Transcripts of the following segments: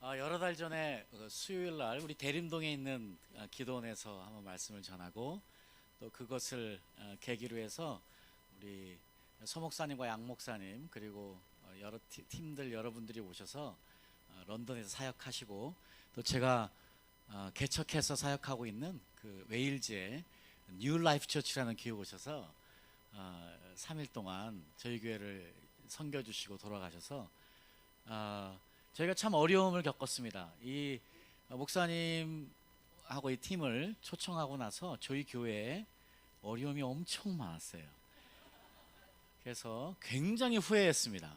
여러 달 전에 수요일 날 우리 대림동에 있는 기도원에서 한번 말씀을 전하고 또 그것을 계기로 해서 우리 서 목사님과 양 목사님 그리고 여러 팀들 여러분들이 오셔서 런던에서 사역하시고 또 제가 개척해서 사역하고 있는 그 웨일즈의 뉴 라이프 처치라는 교회 오셔서 3일 동안 저희 교회를 섬겨주시고 돌아가셔서 저희가 참 어려움을 겪었습니다. 이 목사님하고 이 팀을 초청하고 나서 저희 교회에 어려움이 엄청 많았어요. 그래서 굉장히 후회했습니다.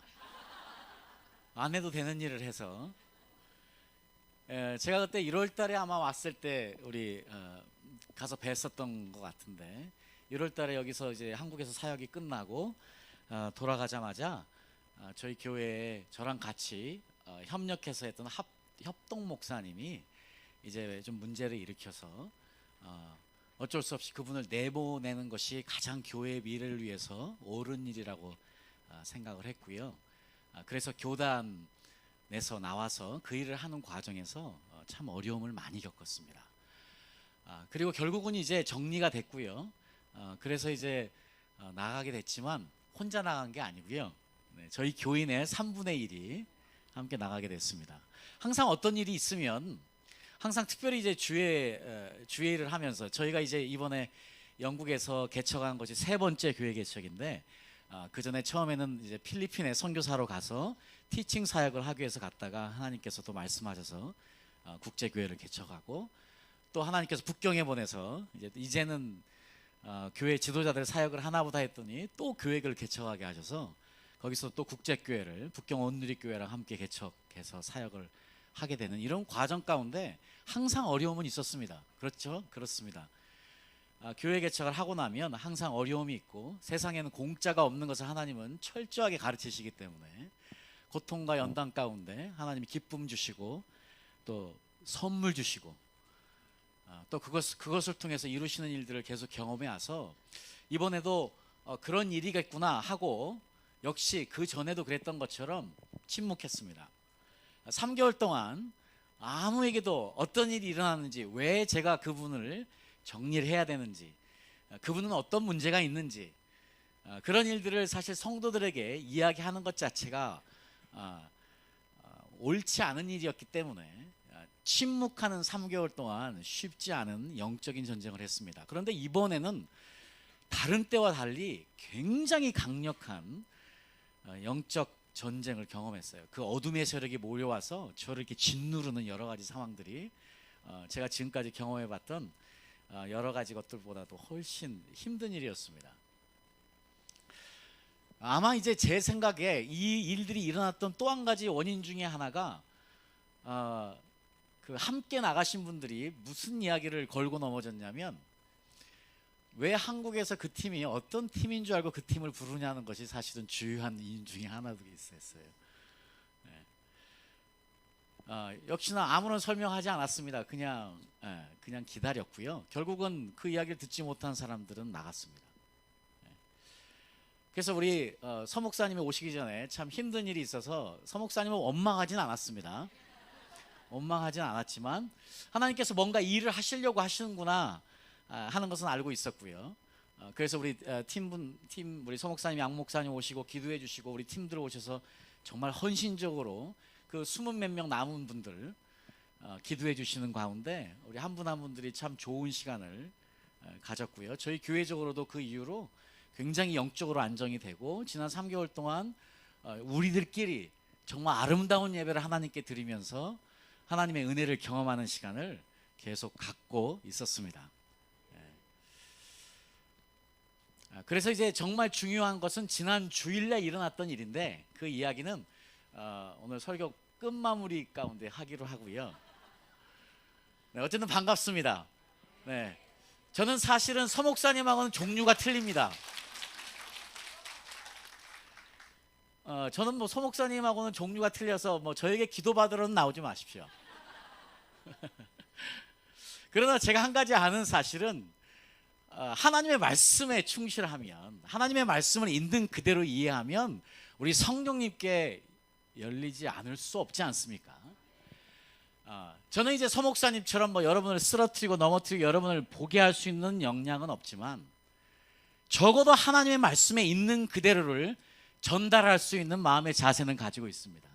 안 해도 되는 일을 해서. 제가 그때 1월 달에 아마 왔을 때 우리 가서 뵀었던 것 같은데 1월 달에 여기서 이제 한국에서 사역이 끝나고 돌아가자마자 저희 교회에 저랑 같이 협력해서 했던 협동 목사님이 이제 좀 문제를 일으켜서 어쩔 수 없이 그분을 내보내는 것이 가장 교회의 미래를 위해서 옳은 일이라고 생각을 했고요. 그래서 교단에서 나와서 그 일을 하는 과정에서 참 어려움을 많이 겪었습니다. 그리고 결국은 이제 정리가 됐고요. 그래서 이제 나가게 됐지만 혼자 나간 게 아니고요. 저희 교인의 3분의 1이 함께 나가게 됐습니다. 항상 어떤 일이 있으면 항상 특별히 이제 주회를 하면서 저희가 이제 이번에 영국에서 개척한 것이 3번째 교회 개척인데 그 전에 처음에는 이제 필리핀에 선교사로 가서 티칭 사역을 하기 위해서 갔다가 하나님께서 또 말씀하셔서 국제 교회를 개척하고 또 하나님께서 북경에 보내서 이제는 교회 지도자들 사역을 하나보다 했더니 또 교회를 개척하게 하셔서 거기서 또 국제교회를 북경 온누리교회랑 함께 개척해서 사역을 하게 되는 이런 과정 가운데 항상 어려움은 있었습니다. 그렇죠? 그렇습니다. 교회 개척을 하고 나면 항상 어려움이 있고 세상에는 공짜가 없는 것을 하나님은 철저하게 가르치시기 때문에 고통과 연단 가운데 하나님이 기쁨 주시고 또 선물 주시고 또 그것을 통해서 이루시는 일들을 계속 경험해 와서 이번에도 그런 일이겠구나 하고 역시 그 전에도 그랬던 것처럼 침묵했습니다. 3개월 동안 아무에게도 어떤 일이 일어났는지, 왜 제가 그분을 정리를 해야 되는지, 그분은 어떤 문제가 있는지, 그런 일들을 사실 성도들에게 이야기하는 것 자체가 옳지 않은 일이었기 때문에 침묵하는 3개월 동안 쉽지 않은 영적인 전쟁을 했습니다. 그런데 이번에는 다른 때와 달리 굉장히 강력한 영적 전쟁을 경험했어요. 그 어둠의 세력이 몰려와서 저를 이렇게 짓누르는 여러 가지 상황들이 제가 지금까지 경험해봤던 여러 가지 것들보다도 훨씬 힘든 일이었습니다. 아마 이제 제 생각에 이 일들이 일어났던 또 한 가지 원인 중에 하나가 그 함께 나가신 분들이 무슨 이야기를 걸고 넘어졌냐면 왜 한국에서 그 팀이 어떤 팀인 줄 알고 그 팀을 부르냐는 것이 사실은 주요한 이유 중에 하나도 있었어요. 역시나 아무런 설명하지 않았습니다. 그냥 기다렸고요. 결국은 그 이야기를 듣지 못한 사람들은 나갔습니다. 그래서 우리 서 목사님이 오시기 전에 참 힘든 일이 있어서 서 목사님은 원망하진 않았습니다. 원망하진 않았지만 하나님께서 뭔가 일을 하시려고 하시는구나 하는 것은 알고 있었고요. 그래서 우리 팀 우리 서 목사님, 양 목사님 오시고 기도해 주시고 우리 팀들 오셔서 정말 헌신적으로 그 20몇 명 남은 분들 기도해 주시는 가운데 우리 한 분 한 분들이 참 좋은 시간을 가졌고요. 저희 교회적으로도 그 이후로 굉장히 영적으로 안정이 되고 지난 3개월 동안 우리들끼리 정말 아름다운 예배를 하나님께 드리면서 하나님의 은혜를 경험하는 시간을 계속 갖고 있었습니다. 그래서 이제 정말 중요한 것은 지난 주일날 일어났던 일인데 그 이야기는 오늘 설교 끝마무리 가운데 하기로 하고요. 어쨌든 반갑습니다. 저는 사실은 서 목사님하고는 종류가 틀립니다. 저는 뭐 서 목사님하고는 종류가 틀려서 뭐 저에게 기도받으러는 나오지 마십시오. 그러나 제가 한 가지 아는 사실은 하나님의 말씀에 충실하면, 하나님의 말씀을 있는 그대로 이해하면 우리 성령님께 열리지 않을 수 없지 않습니까? 저는 이제 서 목사님처럼 뭐 여러분을 쓰러뜨리고 넘어뜨리고 여러분을 보게 할 수 있는 역량은 없지만 적어도 하나님의 말씀에 있는 그대로를 전달할 수 있는 마음의 자세는 가지고 있습니다.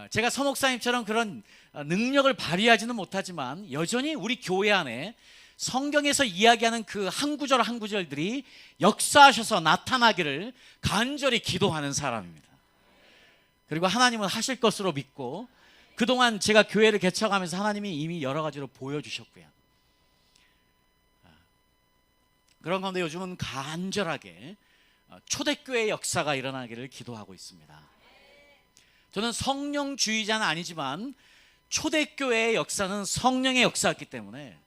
제가 서 목사님처럼 그런 능력을 발휘하지는 못하지만 여전히 우리 교회 안에 성경에서 이야기하는 그 한 구절 한 구절들이 역사하셔서 나타나기를 간절히 기도하는 사람입니다. 그리고 하나님은 하실 것으로 믿고 그동안 제가 교회를 개척하면서 하나님이 이미 여러 가지로 보여주셨고요. 그런 가운데 요즘은 간절하게 초대교회의 역사가 일어나기를 기도하고 있습니다. 저는 성령주의자는 아니지만 초대교회의 역사는 성령의 역사였기 때문에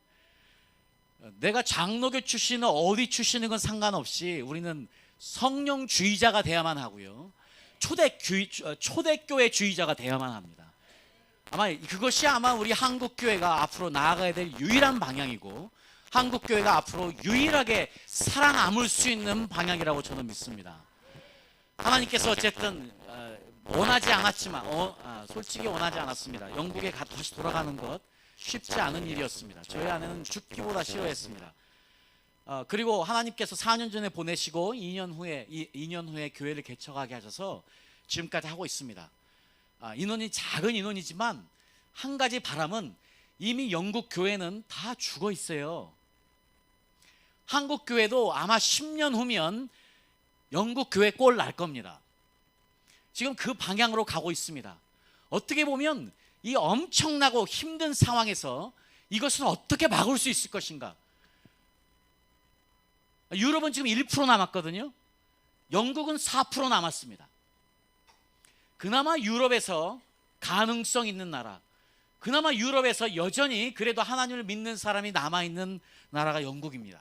내가 장로교 출신은 어디 출신인 건 상관없이 우리는 성령주의자가 돼야만 하고요. 초대교회 주의자가 돼야만 합니다. 그것이 아마 우리 한국교회가 앞으로 나아가야 될 유일한 방향이고 한국교회가 앞으로 유일하게 살아남을 수 있는 방향이라고 저는 믿습니다. 하나님께서 어쨌든 원하지 않았지만 솔직히 원하지 않았습니다. 영국에 다시 돌아가는 것 쉽지 않은 일이었습니다. 저희 아내는 죽기보다 싫어했습니다. 그리고 하나님께서 4년 전에 보내시고 2년 후에 교회를 개척하게 하셔서 지금까지 하고 있습니다. 인원이 작은 인원이지만 한 가지 바람은 이미 영국 교회는 다 죽어 있어요. 한국 교회도 아마 10년 후면 영국 교회 꼴 날 겁니다. 지금 그 방향으로 가고 있습니다. 어떻게 보면 이 엄청나고 힘든 상황에서 이것을 어떻게 막을 수 있을 것인가? 유럽은 지금 1% 남았거든요. 영국은 4% 남았습니다. 그나마 유럽에서 가능성 있는 나라, 그나마 유럽에서 여전히 그래도 하나님을 믿는 사람이 남아있는 나라가 영국입니다.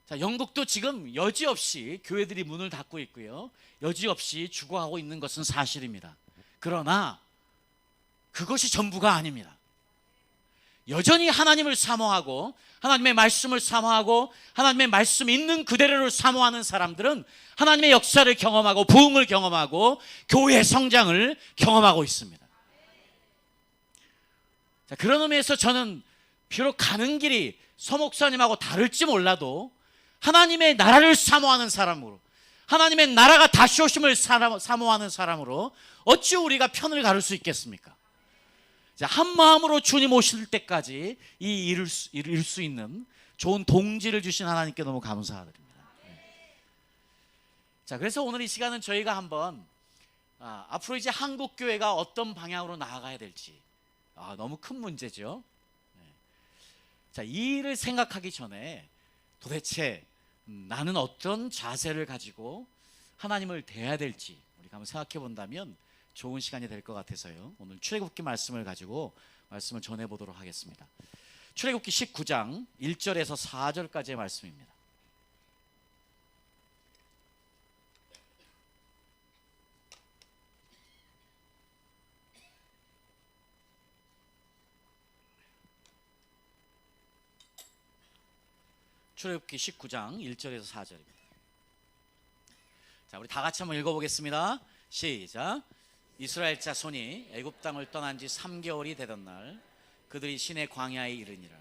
자, 영국도 지금 여지없이 교회들이 문을 닫고 있고요. 여지없이 죽어가고 있는 것은 사실입니다. 그러나 그것이 전부가 아닙니다. 여전히 하나님을 사모하고 하나님의 말씀을 사모하고 하나님의 말씀 있는 그대로를 사모하는 사람들은 하나님의 역사를 경험하고 부흥을 경험하고 교회의 성장을 경험하고 있습니다. 자, 그런 의미에서 저는 비록 가는 길이 서 목사님하고 다를지 몰라도 하나님의 나라를 사모하는 사람으로, 하나님의 나라가 다시 오심을 사모하는 사람으로 어찌 우리가 편을 가를 수 있겠습니까? 자, 한 마음으로 주님 오실 때까지 이룰 수 있는 좋은 동지를 주신 하나님께 너무 감사드립니다. 자, 그래서 오늘 이 시간은 저희가 한번 앞으로 이제 한국 교회가 어떤 방향으로 나아가야 될지 너무 큰 문제죠. 자, 이 일을 생각하기 전에 도대체 나는 어떤 자세를 가지고 하나님을 대해야 될지 우리가 한번 생각해 본다면 좋은 시간이 될 것 같아서요. 오늘 출애굽기 말씀을 가지고 말씀을 전해보도록 하겠습니다. 출애굽기 19장 1절에서 4절까지의 말씀입니다. 출애굽기 19장 1절에서 4절입니다. 자, 우리 다 같이 한번 읽어보겠습니다. 시작. 이스라엘 자손이 애굽 땅을 떠난 지 3개월이 되던 날 그들이 시내 광야에 이르니라.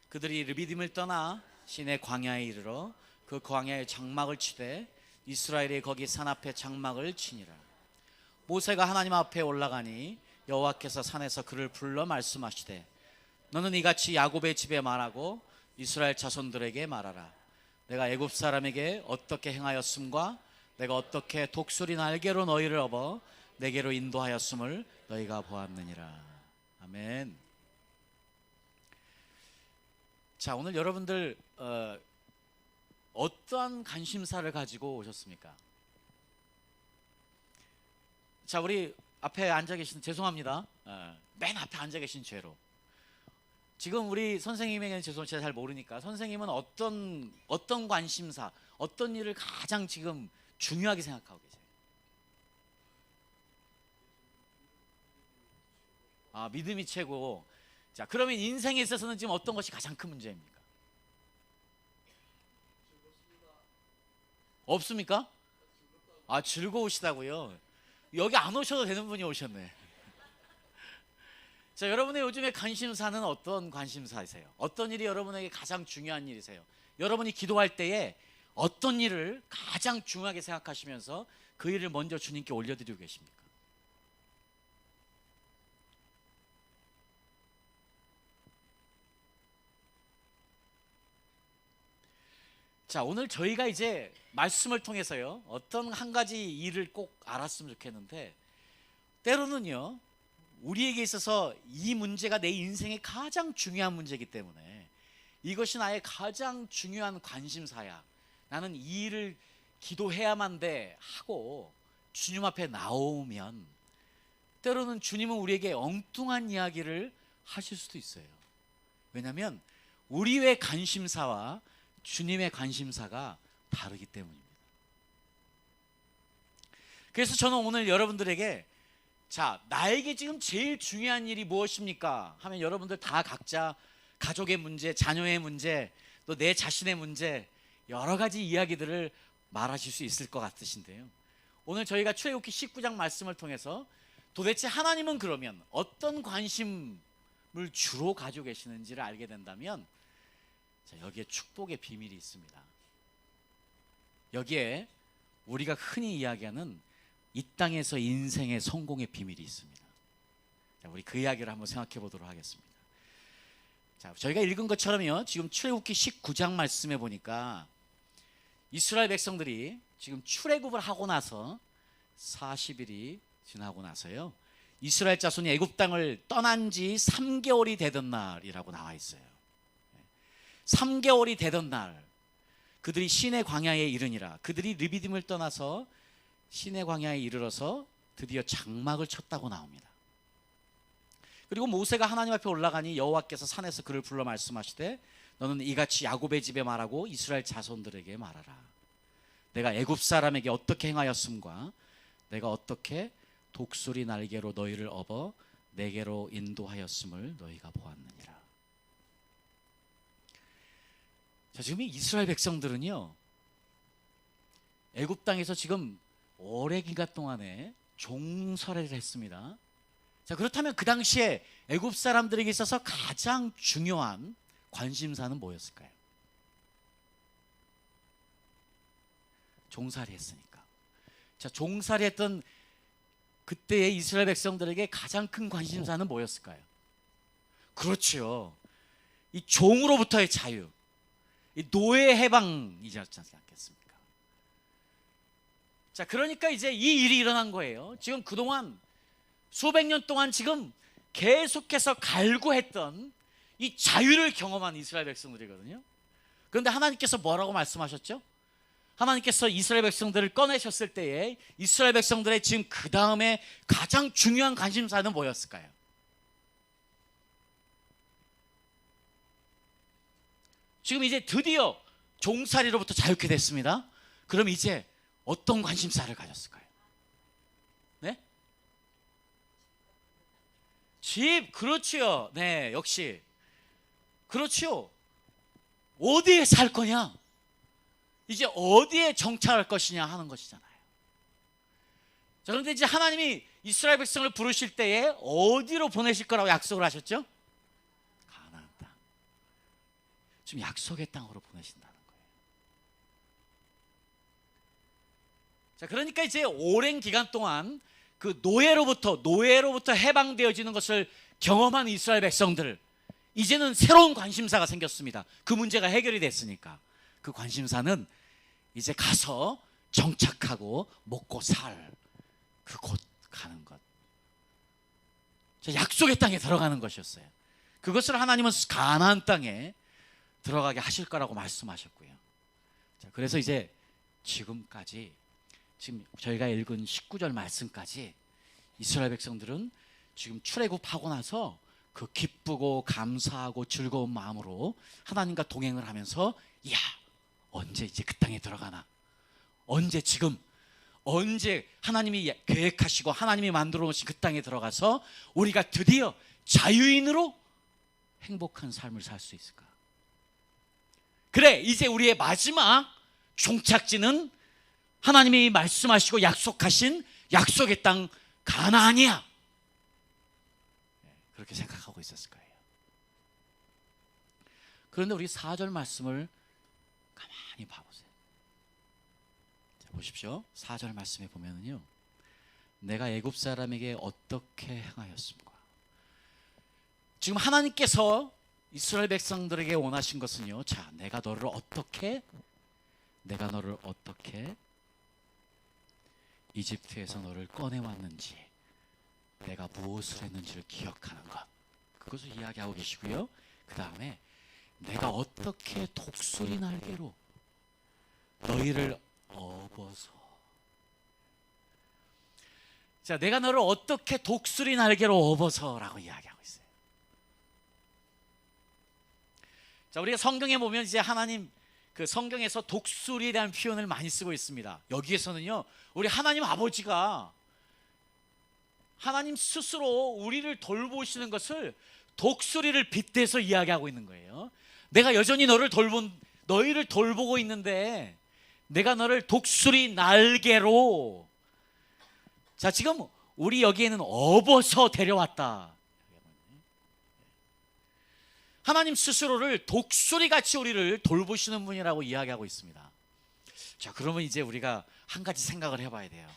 그들이 르비딤을 떠나 시내 광야에 이르러 그 광야에 장막을 치되 이스라엘이 거기 산 앞에 장막을 치니라. 모세가 하나님 앞에 올라가니 여호와께서 산에서 그를 불러 말씀하시되 너는 이같이 야곱의 집에 말하고 이스라엘 자손들에게 말하라. 내가 애굽 사람에게 어떻게 행하였음과 내가 어떻게 독수리 날개로 너희를 업어 내게로 인도하였음을 너희가 보았느니라. 아멘. 자, 오늘 여러분들 어떠한 관심사를 가지고 오셨습니까? 자, 우리 앞에 앉아 계신, 죄송합니다. 맨 앞에 앉아 계신 죄로. 지금 우리 선생님에게는 제가 잘 모르니까 선생님은 어떤 관심사, 어떤 일을 가장 지금 중요하게 생각하고 계세요? 믿음이 최고. 자, 그러면 인생에 있어서는 지금 어떤 것이 가장 큰 문제입니까? 없습니까? 즐거우시다고요? 여기 안 오셔도 되는 분이 오셨네. 자, 여러분의 요즘에 관심사는 어떤 관심사이세요? 어떤 일이 여러분에게 가장 중요한 일이세요? 여러분이 기도할 때에 어떤 일을 가장 중요하게 생각하시면서 그 일을 먼저 주님께 올려드리고 계십니까? 자, 오늘 저희가 이제 말씀을 통해서요, 어떤 한 가지 일을 꼭 알았으면 좋겠는데, 때로는요, 우리에게 있어서 이 문제가 내 인생의 가장 중요한 문제이기 때문에 이것이 나의 가장 중요한 관심사야, 나는 이 일을 기도해야만 돼 하고 주님 앞에 나오면, 때로는 주님은 우리에게 엉뚱한 이야기를 하실 수도 있어요. 왜냐하면 우리의 관심사와 주님의 관심사가 다르기 때문입니다. 그래서 저는 오늘 여러분들에게, 자, 나에게 지금 제일 중요한 일이 무엇입니까? 하면 여러분들 다 각자 가족의 문제, 자녀의 문제, 또 내 자신의 문제, 여러 가지 이야기들을 말하실 수 있을 것 같으신데요, 오늘 저희가 출애굽기 19장 말씀을 통해서 도대체 하나님은 그러면 어떤 관심을 주로 가지고 계시는지를 알게 된다면, 자, 여기에 축복의 비밀이 있습니다. 여기에 우리가 흔히 이야기하는 이 땅에서 인생의 성공의 비밀이 있습니다. 자, 우리 그 이야기를 한번 생각해 보도록 하겠습니다. 자, 저희가 읽은 것처럼요, 지금 출애굽기 19장 말씀에 보니까 이스라엘 백성들이 지금 출애굽을 하고 나서 40일이 지나고 나서요, 이스라엘 자손이 애굽 땅을 떠난 지 3개월이 되던 날이라고 나와 있어요. 3개월이 되던 날, 그들이 시내 광야에 이르니라. 그들이 르비딤을 떠나서 시내 광야에 이르러서 드디어 장막을 쳤다고 나옵니다. 그리고 모세가 하나님 앞에 올라가니 여호와께서 산에서 그를 불러 말씀하시되, 너는 이같이 야곱의 집에 말하고 이스라엘 자손들에게 말하라. 내가 애굽 사람에게 어떻게 행하였음과 내가 어떻게 독수리 날개로 너희를 업어 내게로 인도하였음을 너희가 보았느니라. 자, 지금 이 이스라엘 백성들은요, 애굽 땅에서 지금 오래 기간 동안에 종살이를 했습니다. 자, 그렇다면 그 당시에 애굽 사람들에게 있어서 가장 중요한 관심사는 뭐였을까요? 종살이 했으니까. 자, 종살이 했던 그때의 이스라엘 백성들에게 가장 큰 관심사는 뭐였을까요? 그렇죠, 이 종으로부터의 자유, 이 노예 해방이지 않겠습니까? 자, 그러니까 이제 이 일이 일어난 거예요. 지금 그동안 수백 년 동안 지금 계속해서 갈구했던 이 자유를 경험한 이스라엘 백성들이거든요. 그런데 하나님께서 뭐라고 말씀하셨죠? 하나님께서 이스라엘 백성들을 꺼내셨을 때에 이스라엘 백성들의 지금 그 다음에 가장 중요한 관심사는 뭐였을까요? 지금 이제 드디어 종살이로부터 자유케 됐습니다. 그럼 이제 어떤 관심사를 가졌을까요? 네? 집, 그렇지요. 네, 역시 그렇지요. 어디에 살 거냐, 이제 어디에 정착할 것이냐 하는 것이잖아요. 자, 그런데 이제 하나님이 이스라엘 백성을 부르실 때에 어디로 보내실 거라고 약속을 하셨죠? 가나안 땅. 지금 약속의 땅으로 보내신다는 거예요. 자, 그러니까 이제 오랜 기간 동안 그 노예로부터 해방되어지는 것을 경험한 이스라엘 백성들, 이제는 새로운 관심사가 생겼습니다. 그 문제가 해결이 됐으니까 그 관심사는 이제 가서 정착하고 먹고 살 그곳 가는 것, 약속의 땅에 들어가는 것이었어요. 그것을 하나님은 가나안 땅에 들어가게 하실 거라고 말씀하셨고요. 자, 그래서 이제 지금까지, 지금 저희가 읽은 19절 말씀까지 이스라엘 백성들은 지금 출애굽하고 나서 그 기쁘고 감사하고 즐거운 마음으로 하나님과 동행을 하면서, 야, 언제 이제 그 땅에 들어가나, 언제 하나님이 계획하시고 하나님이 만들어 놓으신 그 땅에 들어가서 우리가 드디어 자유인으로 행복한 삶을 살 수 있을까? 그래, 이제 우리의 마지막 종착지는 하나님이 말씀하시고 약속하신 약속의 땅 가나안이야. 그렇게 생각하고 있었을 거예요. 그런데 우리 4절 말씀을 가만히 봐보세요. 자, 보십시오. 4절 말씀에 보면은요, 내가 애굽 사람에게 어떻게 행하였습니까? 지금 하나님께서 이스라엘 백성들에게 원하신 것은요, 자, 내가 너를 어떻게 이집트에서 너를 꺼내왔는지, 내가 무엇을 했는지를 기억하는 것, 그것을 이야기하고 계시고요. 그 다음에 내가 어떻게 독수리 날개로 너희를 업어서, 자, 내가 너를 어떻게 독수리 날개로 업어서라고 이야기하고 있어요. 자, 우리가 성경에 보면 이제 하나님 그 성경에서 독수리에 대한 표현을 많이 쓰고 있습니다. 여기에서는요, 우리 하나님 아버지가 하나님 스스로 우리를 돌보시는 것을 독수리를 빗대서 이야기하고 있는 거예요. 내가 여전히 너희를 돌보고 있는데 내가 너를 독수리 날개로, 자, 지금 우리 여기에는 업어서 데려왔다. 하나님 스스로를 독수리같이 우리를 돌보시는 분이라고 이야기하고 있습니다. 자, 그러면 이제 우리가 한 가지 생각을 해봐야 돼요.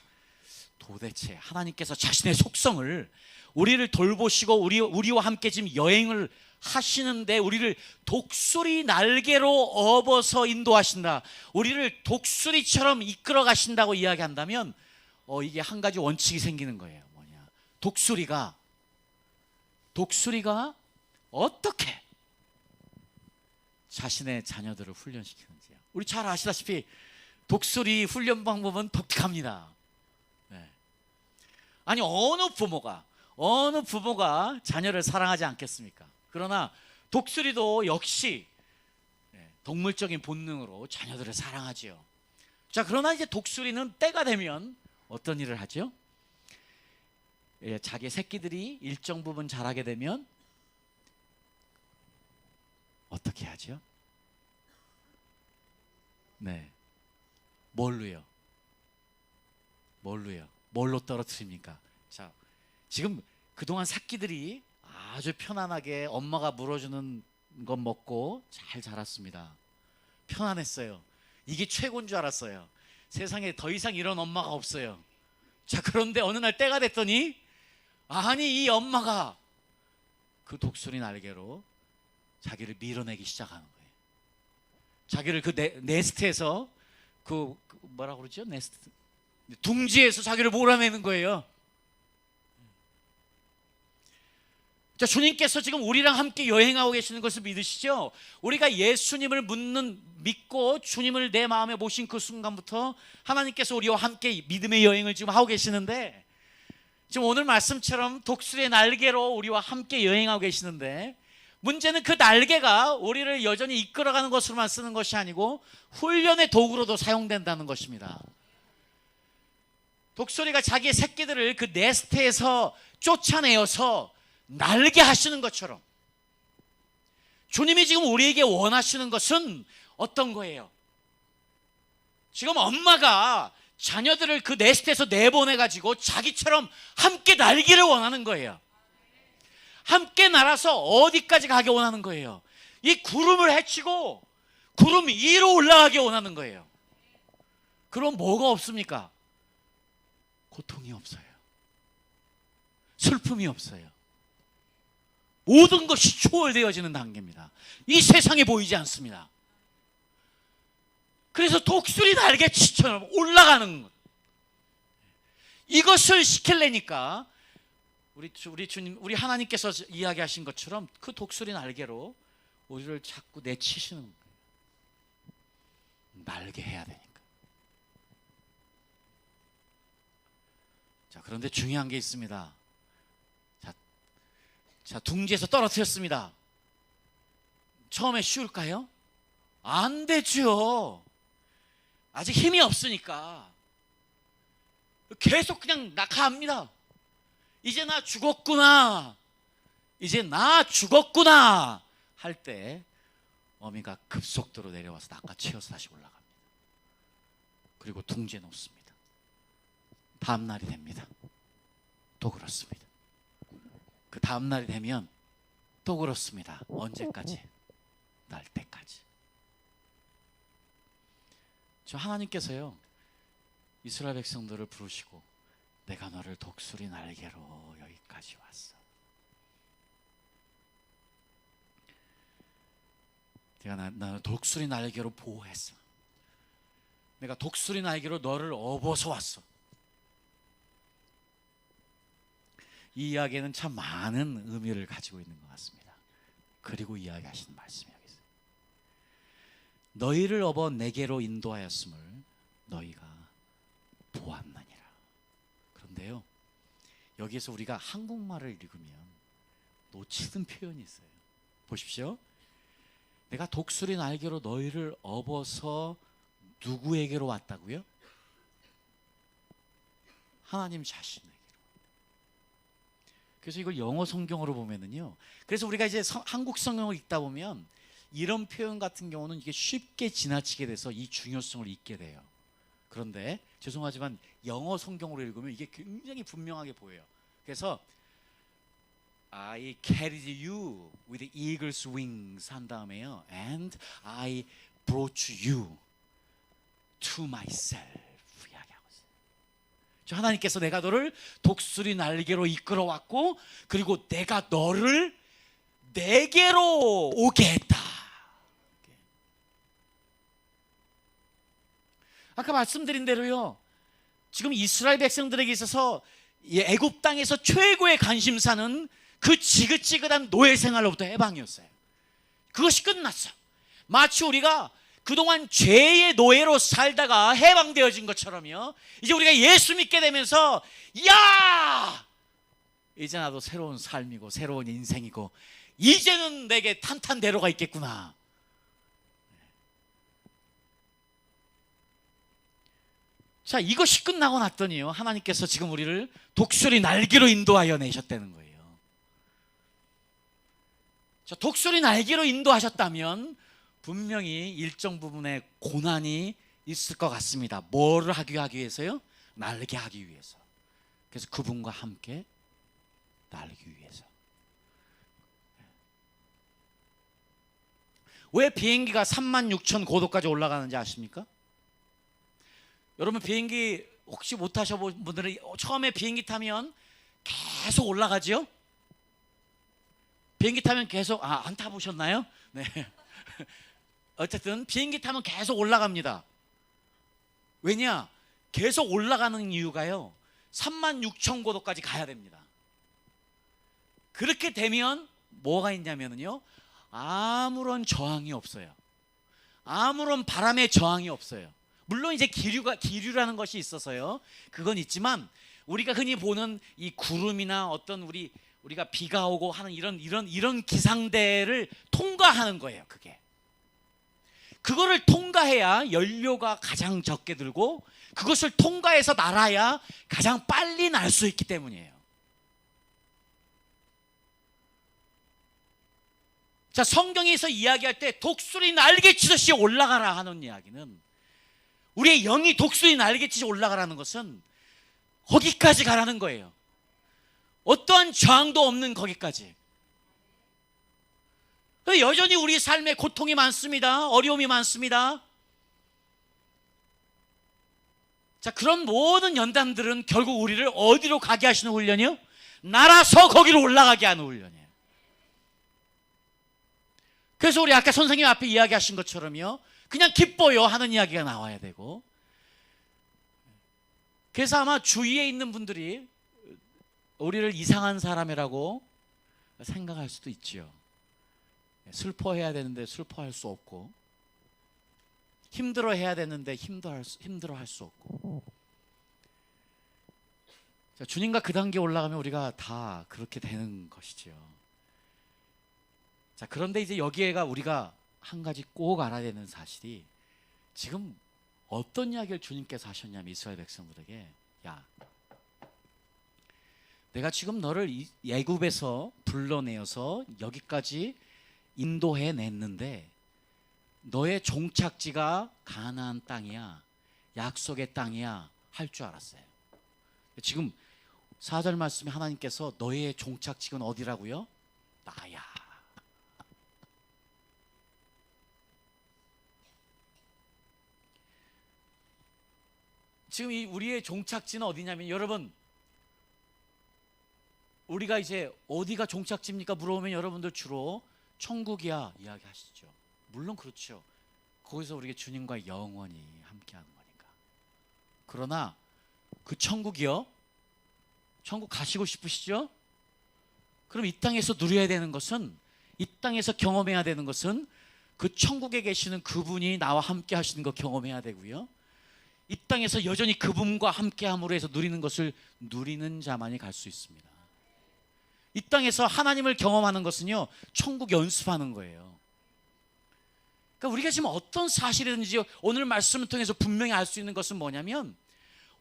도대체 하나님께서 자신의 속성을, 우리를 돌보시고 우리와 함께 지금 여행을 하시는데 우리를 독수리 날개로 업어서 인도하신다, 우리를 독수리처럼 이끌어 가신다고 이야기한다면 이게 한 가지 원칙이 생기는 거예요. 뭐냐? 독수리가 어떻게 자신의 자녀들을 훈련시키는지요. 우리 잘 아시다시피 독수리 훈련 방법은 독특합니다. 네. 아니, 어느 부모가 자녀를 사랑하지 않겠습니까? 그러나 독수리도 역시 동물적인 본능으로 자녀들을 사랑하지요. 자, 그러나 이제 독수리는 때가 되면 어떤 일을 하죠? 자기 새끼들이 일정 부분 자라게 되면 어떻게 하죠? 네, 뭘로요? 뭘로 떨어뜨립니까? 자, 지금 그동안 새끼들이 아주 편안하게 엄마가 물어주는 것 먹고 잘 자랐습니다. 편안했어요. 이게 최고인 줄 알았어요. 세상에 더 이상 이런 엄마가 없어요. 자, 그런데 어느 날 때가 됐더니, 아니, 이 엄마가 그 독수리 날개로 자기를 밀어내기 시작하는 거예요. 자기를 그 네스트에서 뭐라고 그러죠? 네스트, 둥지에서 자기를 몰아내는 거예요. 자, 주님께서 지금 우리랑 함께 여행하고 계시는 것을 믿으시죠? 우리가 예수님을 믿고 주님을 내 마음에 모신 그 순간부터 하나님께서 우리와 함께 믿음의 여행을 지금 하고 계시는데, 지금 오늘 말씀처럼 독수리의 날개로 우리와 함께 여행하고 계시는데, 문제는 그 날개가 우리를 여전히 이끌어가는 것으로만 쓰는 것이 아니고 훈련의 도구로도 사용된다는 것입니다. 독수리가 자기의 새끼들을 그 네스트에서 쫓아내어서 날게 하시는 것처럼 주님이 지금 우리에게 원하시는 것은 어떤 거예요? 지금 엄마가 자녀들을 그 네스트에서 내보내가지고 자기처럼 함께 날기를 원하는 거예요. 함께 날아서 어디까지 가게 원하는 거예요? 이 구름을 헤치고 구름 위로 올라가게 원하는 거예요. 그럼 뭐가 없습니까? 고통이 없어요. 슬픔이 없어요. 모든 것이 초월되어지는 단계입니다. 이 세상에 보이지 않습니다. 그래서 독수리 날개치처럼 올라가는 것, 이것을 시키려니까 우리 주님, 우리 하나님께서 이야기하신 것처럼 그 독수리 날개로 우리를 자꾸 내치시는 거예요. 날게 해야 되니까. 자, 그런데 중요한 게 있습니다. 자, 둥지에서 떨어뜨렸습니다. 처음에 쉬울까요? 안 되죠. 아직 힘이 없으니까 계속 그냥 낙하합니다. 이제 나 죽었구나 할 때 어미가 급속도로 내려와서 낚아채어서 다시 올라갑니다. 그리고 둥지에 놓습니다. 다음 날이 됩니다. 또 그렇습니다. 그 다음 날이 되면 또 그렇습니다. 언제까지? 날 때까지. 저 하나님께서요, 이스라엘 백성들을 부르시고 내가 너를 독수리 날개로 여기까지 왔어. 내가 나를 독수리 날개로 보호했어. 내가 독수리 날개로 너를 업어서 왔어. 이 이야기는 참 많은 의미를 가지고 있는 것 같습니다. 그리고 이야기하시는 말씀이 여기 있어요. 너희를 업어 내게로 인도하였음을 너희가 보았느니라. 그런데요, 여기에서 우리가 한국말을 읽으면 놓치는 표현이 있어요. 보십시오. 내가 독수리 날개로 너희를 업어서 누구에게로 왔다고요? 하나님 자신에게로. 그래서 이걸 영어 성경으로 보면은요, 그래서 우리가 이제 한국 성경을 읽다 보면 이런 표현 같은 경우는 이게 쉽게 지나치게 돼서 이 중요성을 잊게 돼요. 그런데 죄송하지만 영어 성경으로 읽으면 이게 굉장히 분명하게 보여요. 그래서 I carried you with eagle's wings 한 다음에요, and I brought you to myself 이야기하고 있어요. 저 하나님께서 내가 너를 독수리 날개로 이끌어왔고, 그리고 내가 너를 내게로 오게 했다. 아까 말씀드린 대로요, 지금 이스라엘 백성들에게 있어서 애굽 땅에서 최고의 관심사는 그 지긋지긋한 노예 생활로부터 해방이었어요. 그것이 끝났어. 마치 우리가 그동안 죄의 노예로 살다가 해방되어진 것처럼요, 이제 우리가 예수 믿게 되면서 야! 이제 나도 새로운 삶이고 새로운 인생이고 이제는 내게 탄탄대로가 있겠구나. 자, 이것이 끝나고 났더니요, 하나님께서 지금 우리를 독수리 날개로 인도하여 내셨다는 거예요. 자, 독수리 날개로 인도하셨다면 분명히 일정 부분의 고난이 있을 것 같습니다. 뭐를 하기 위해서요? 날게 하기 위해서. 그래서 그분과 함께 날기 위해서. 왜 비행기가 36,000고도까지 올라가는지 아십니까? 여러분, 비행기 혹시 못 타셔본 분들은 처음에 비행기 타면 계속 올라가죠? 비행기 타면 계속, 안 타보셨나요? 네. 어쨌든 비행기 타면 계속 올라갑니다. 왜냐? 계속 올라가는 이유가요, 36,000고도까지 가야 됩니다. 그렇게 되면 뭐가 있냐면요, 아무런 저항이 없어요. 아무런 바람의 저항이 없어요. 물론 이제 기류라는 것이 있어서요, 그건 있지만 우리가 흔히 보는 이 구름이나 어떤 우리가 비가 오고 하는 이런 기상대를 통과하는 거예요. 그거를 통과해야 연료가 가장 적게 들고 그것을 통과해서 날아야 가장 빨리 날 수 있기 때문이에요. 자, 성경에서 이야기할 때 독수리 날개치듯이 올라가라 하는 이야기는, 우리의 영이 독수리 날개치듯이 올라가라는 것은 거기까지 가라는 거예요. 어떠한 저항도 없는 거기까지. 여전히 우리 삶에 고통이 많습니다. 어려움이 많습니다. 자, 그런 모든 연단들은 결국 우리를 어디로 가게 하시는 훈련이요? 날아서 거기로 올라가게 하는 훈련이에요. 그래서 우리 아까 선생님 앞에 이야기하신 것처럼요, 그냥 기뻐요 하는 이야기가 나와야 되고, 그래서 아마 주위에 있는 분들이 우리를 이상한 사람이라고 생각할 수도 있지요. 슬퍼해야 되는데 슬퍼할 수 없고, 힘들어해야 되는데 힘들어할 수 없고. 자, 주님과 그 단계 올라가면 우리가 다 그렇게 되는 것이지요. 자, 그런데 이제 여기에가 우리가 한 가지 꼭 알아야 되는 사실이, 지금 어떤 이야기를 주님께서 하셨냐면 이스라엘 백성들에게, 야, 내가 지금 너를 애굽에서 불러내어서 여기까지 인도해 냈는데 너의 종착지가 가나안 땅이야, 약속의 땅이야 할 줄 알았어요. 지금 4절 말씀에 하나님께서 너의 종착지는 어디라고요? 나야. 지금 이 우리의 종착지는 어디냐면, 여러분, 우리가 이제 어디가 종착지입니까? 물어보면 여러분들 주로 천국이야 이야기하시죠. 물론 그렇죠. 거기서 우리가 주님과 영원히 함께하는 거니까. 그러나 그 천국이요, 천국 가시고 싶으시죠? 그럼 이 땅에서 누려야 되는 것은, 이 땅에서 경험해야 되는 것은 그 천국에 계시는 그분이 나와 함께 하시는 거 경험해야 되고요, 이 땅에서 여전히 그분과 함께함으로 해서 누리는 것을 누리는 자만이 갈 수 있습니다. 이 땅에서 하나님을 경험하는 것은요, 천국 연습하는 거예요. 그러니까 우리가 지금 어떤 사실이든지 오늘 말씀을 통해서 분명히 알 수 있는 것은 뭐냐면,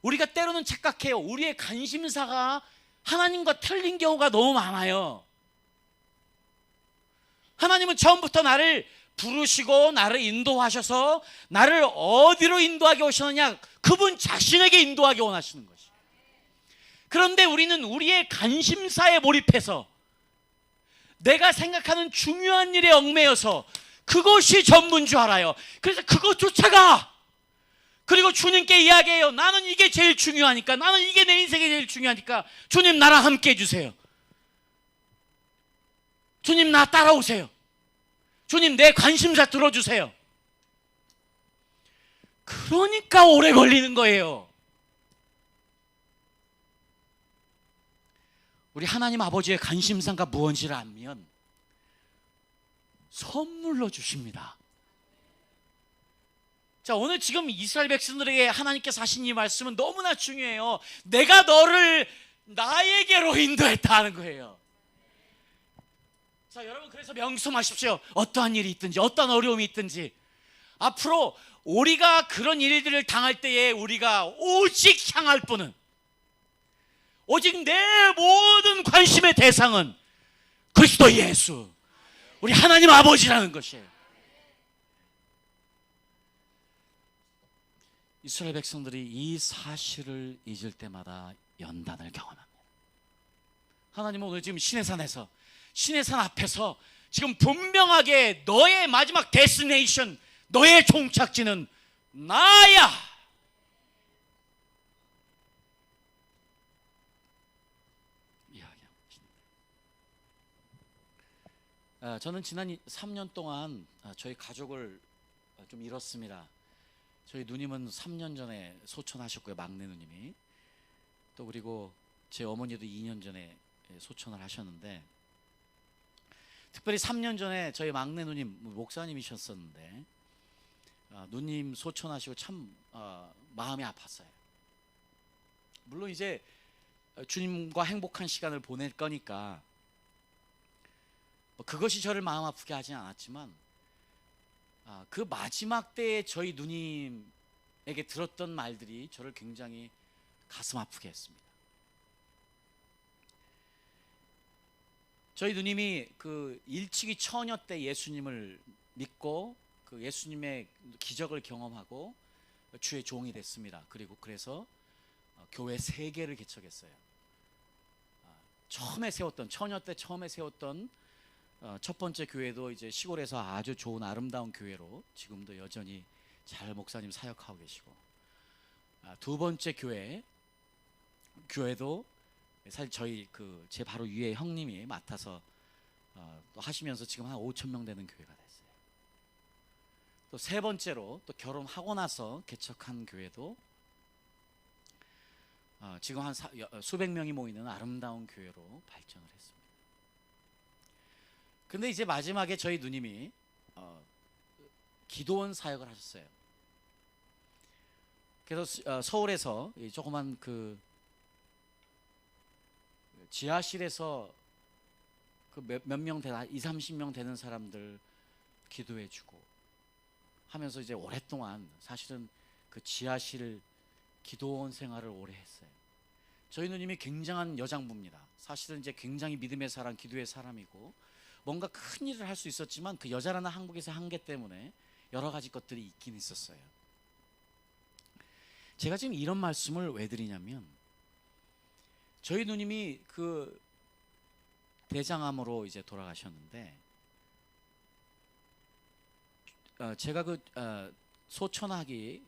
우리가 때로는 착각해요. 우리의 관심사가 하나님과 틀린 경우가 너무 많아요. 하나님은 처음부터 나를 부르시고 나를 인도하셔서 나를 어디로 인도하게 오셨느냐, 그분 자신에게 인도하게 원하시는 것이에요. 그런데 우리는 우리의 관심사에 몰입해서 내가 생각하는 중요한 일에 얽매여서 그것이 전부인 줄 알아요. 그래서 그것 쫓아가. 그리고 주님께 이야기해요. 나는 이게 제일 중요하니까, 나는 이게 내 인생에 제일 중요하니까 주님 나랑 함께 해주세요. 주님 나 따라오세요. 주님 내 관심사 들어주세요. 그러니까 오래 걸리는 거예요. 우리 하나님 아버지의 관심사가 무엇인지를 알면 선물로 주십니다. 자, 오늘 지금 이스라엘 백성들에게 하나님께서 하신 이 말씀은 너무나 중요해요. 내가 너를 나에게로 인도했다 하는 거예요. 자, 여러분, 그래서 명심하십시오. 어떠한 일이 있든지 어떠한 어려움이 있든지 앞으로 우리가 그런 일들을 당할 때에 우리가 오직 향할 분은, 오직 내 모든 관심의 대상은 그리스도 예수, 우리 하나님 아버지라는 것이에요. 이스라엘 백성들이 이 사실을 잊을 때마다 연단을 경험합니다. 하나님은 오늘 지금 시내산에서, 시내산 앞에서 지금 분명하게 너의 마지막 데스티네이션, 너의 종착지는 나야. 저는 지난 3년 동안 저희 가족을 좀 잃었습니다. 저희 누님은 3년 전에 소천하셨고요, 막내 누님이. 또 그리고 제 어머니도 2년 전에 소천을 하셨는데, 특별히 3년 전에 저희 막내 누님 목사님이셨었는데 누님 소천하시고 참 마음이 아팠어요. 물론 이제 주님과 행복한 시간을 보낼 거니까 그것이 저를 마음 아프게 하진 않았지만, 그 마지막 때에 저희 누님에게 들었던 말들이 저를 굉장히 가슴 아프게 했습니다. 저희 누님이 그 일찍이 처녀 때 예수님을 믿고 그 예수님의 기적을 경험하고 주의 종이 됐습니다. 그리고 그래서 교회 3개를 개척했어요. 처음에 세웠던, 처녀 때 처음에 세웠던 첫 번째 교회도 이제 시골에서 아주 좋은 아름다운 교회로 지금도 여전히 잘 목사님 사역하고 계시고, 두 번째 교회도 사실 저희 제 바로 위에 형님이 맡아서 또 하시면서 지금 한 5,000명 되는 교회가 됐어요. 또 세 번째로 또 결혼하고 나서 개척한 교회도 지금 한 수백 명이 모이는 아름다운 교회로 발전을 했습니다. 근데 이제 마지막에 저희 누님이 기도원 사역을 하셨어요. 그래서 서울에서 조그만 그 지하실에서 그 몇 명 되나 20-30명 되는 사람들 기도해주고 하면서 이제 오랫동안 사실은 그 지하실 기도원 생활을 오래 했어요. 저희 누님이 굉장한 여장부입니다. 사실은 이제 굉장히 믿음의 사람, 기도의 사람이고 뭔가 큰 일을 할 수 있었지만 그 여자라는 한국에서 한계 때문에 여러 가지 것들이 있긴 있었어요. 제가 지금 이런 말씀을 왜 드리냐면, 저희 누님이 그 대장암으로 이제 돌아가셨는데, 제가 그 소천하기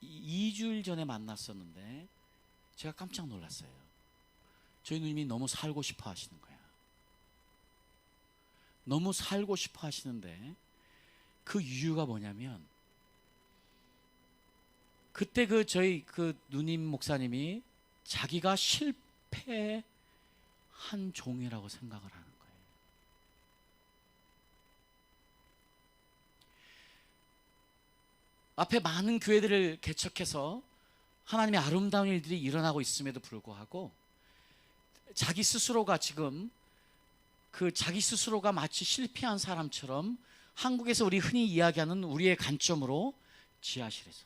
2주일 전에 만났었는데 제가 깜짝 놀랐어요. 저희 누님이 너무 살고 싶어 하시는 거야. 너무 살고 싶어 하시는데 그 이유가 뭐냐면, 그때 그 저희 그 누님 목사님이 자기가 실패한 종이라고 생각을 하는 거예요. 앞에 많은 교회들을 개척해서 하나님의 아름다운 일들이 일어나고 있음에도 불구하고 자기 스스로가 지금 자기 스스로가 마치 실패한 사람처럼, 한국에서 우리 흔히 이야기하는 우리의 관점으로 지하실에서,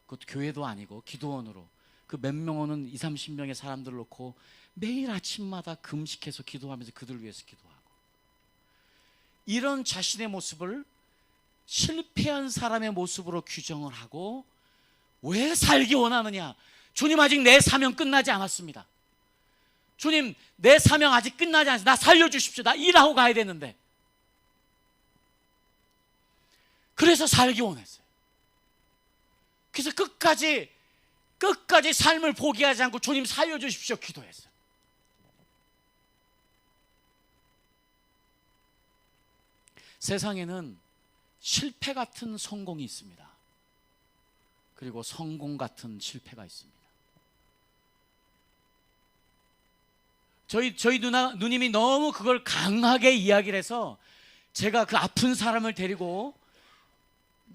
그것도 교회도 아니고 기도원으로 그 몇 명 오는 20, 30명의 사람들을 놓고 매일 아침마다 금식해서 기도하면서 그들을 위해서 기도하고, 이런 자신의 모습을 실패한 사람의 모습으로 규정을 하고, 왜 살기 원하느냐? 주님, 아직 내 사명 끝나지 않았습니다. 주님, 내 사명 아직 끝나지 않았습니다. 나 살려주십시오. 나 일하고 가야 되는데. 그래서 살기 원했어요. 그래서 끝까지 삶을 포기하지 않고 주님 살려주십시오 기도했어요. 세상에는 실패 같은 성공이 있습니다. 그리고 성공 같은 실패가 있습니다. 저희 누님이 너무 그걸 강하게 이야기를 해서 제가 그 아픈 사람을 데리고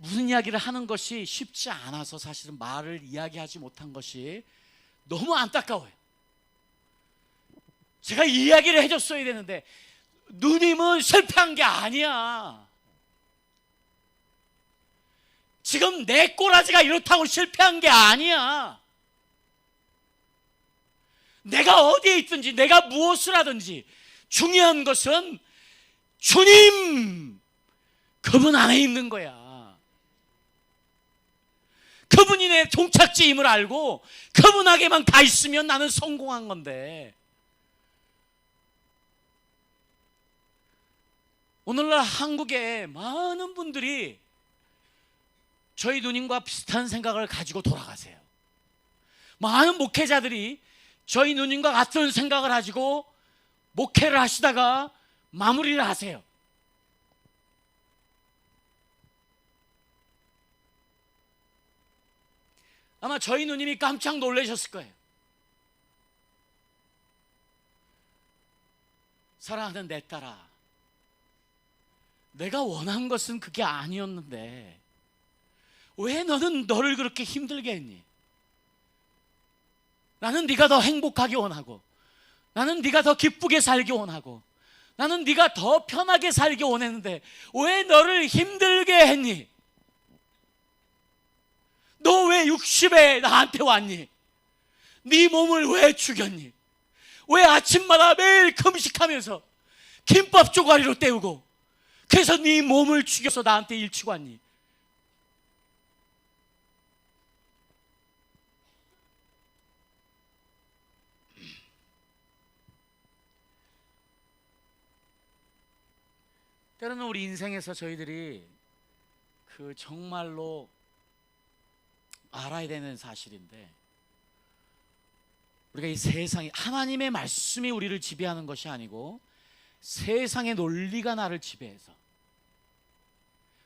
무슨 이야기를 하는 것이 쉽지 않아서 사실은 말을 이야기하지 못한 것이 너무 안타까워요. 제가 이야기를 해줬어야 되는데, 누님은 실패한 게 아니야. 지금 내 꼬라지가 이렇다고 실패한 게 아니야. 내가 어디에 있든지, 내가 무엇을 하든지 중요한 것은 주님, 그분 안에 있는 거야. 그분이 내 종착지임을 알고 그분에게만 가 있으면 나는 성공한 건데, 오늘날 한국에 많은 분들이 저희 누님과 비슷한 생각을 가지고 돌아가세요. 많은 목회자들이 저희 누님과 같은 생각을 가지고 목회를 하시다가 마무리를 하세요. 아마 저희 누님이 깜짝 놀라셨을 거예요. 사랑하는 내 딸아, 내가 원한 것은 그게 아니었는데 왜 너는 너를 그렇게 힘들게 했니? 나는 네가 더 행복하게 원하고, 나는 네가 더 기쁘게 살기 원하고, 나는 네가 더 편하게 살기 원했는데 왜 너를 힘들게 했니? 너 왜 60에 나한테 왔니? 네 몸을 왜 죽였니? 왜 아침마다 매일 금식하면서 김밥 쪼가리로 때우고, 그래서 네 몸을 죽여서 나한테 일치고 왔니? 때로는 우리 인생에서 저희들이 정말로 알아야 되는 사실인데, 우리가 이 세상에, 하나님의 말씀이 우리를 지배하는 것이 아니고 세상의 논리가 나를 지배해서,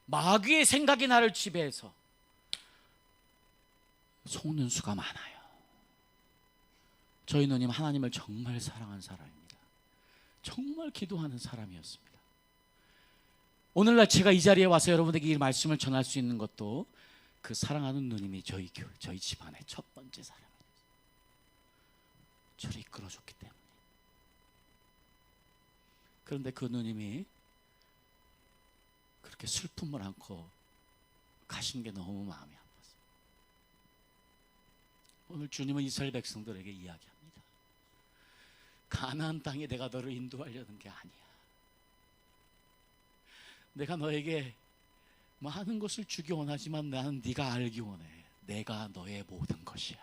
마귀의 생각이 나를 지배해서 속는 수가 많아요. 저희 누님 하나님을 정말 사랑한 사람입니다. 정말 기도하는 사람이었습니다. 오늘날 제가 이 자리에 와서 여러분에게 이 말씀을 전할 수 있는 것도 그 사랑하는 누님이 저희 교회, 저희 집안의 첫 번째 사람이었어요. 저를 이끌어줬기 때문에. 그런데 그 누님이 그렇게 슬픔을 안고 가신 게 너무 마음이 아팠어요. 오늘 주님은 이스라엘 백성들에게 이야기합니다. 가나안 땅에 내가 너를 인도하려는 게 아니야. 내가 너에게 많은 것을 주기 원하지만 나는 네가 알기 원해. 내가 너의 모든 것이야.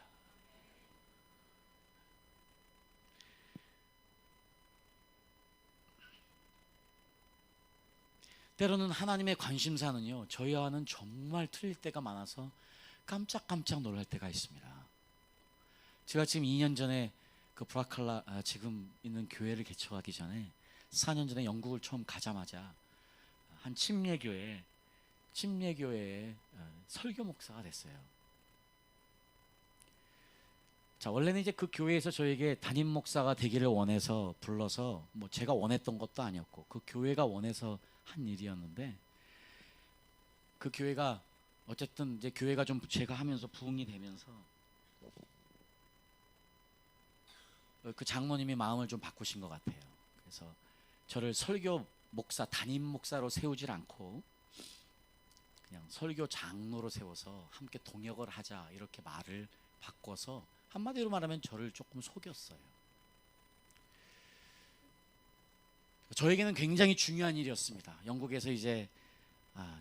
때로는 하나님의 관심사는요, 저희와는 정말 틀릴 때가 많아서 깜짝깜짝 놀랄 때가 있습니다. 제가 지금 2년 전에 그 브라칼라 지금 있는 교회를 개척하기 전에 4년 전에 영국을 처음 가자마자 한 침례교회에 설교 목사가 됐어요. 자, 원래는 이제 그 교회에서 저에게 담임 목사가 되기를 원해서 불러서, 뭐 제가 원했던 것도 아니었고 그 교회가 원해서 한 일이었는데, 그 교회가 어쨌든 이제 교회가 좀 제가 하면서 부흥이 되면서 그 장로님이 마음을 좀 바꾸신 것 같아요. 그래서 저를 설교 목사, 담임 목사로 세우질 않고 그냥 설교 장로로 세워서 함께 동역을 하자, 이렇게 말을 바꿔서 한마디로 말하면 저를 조금 속였어요. 저에게는 굉장히 중요한 일이었습니다. 영국에서 이제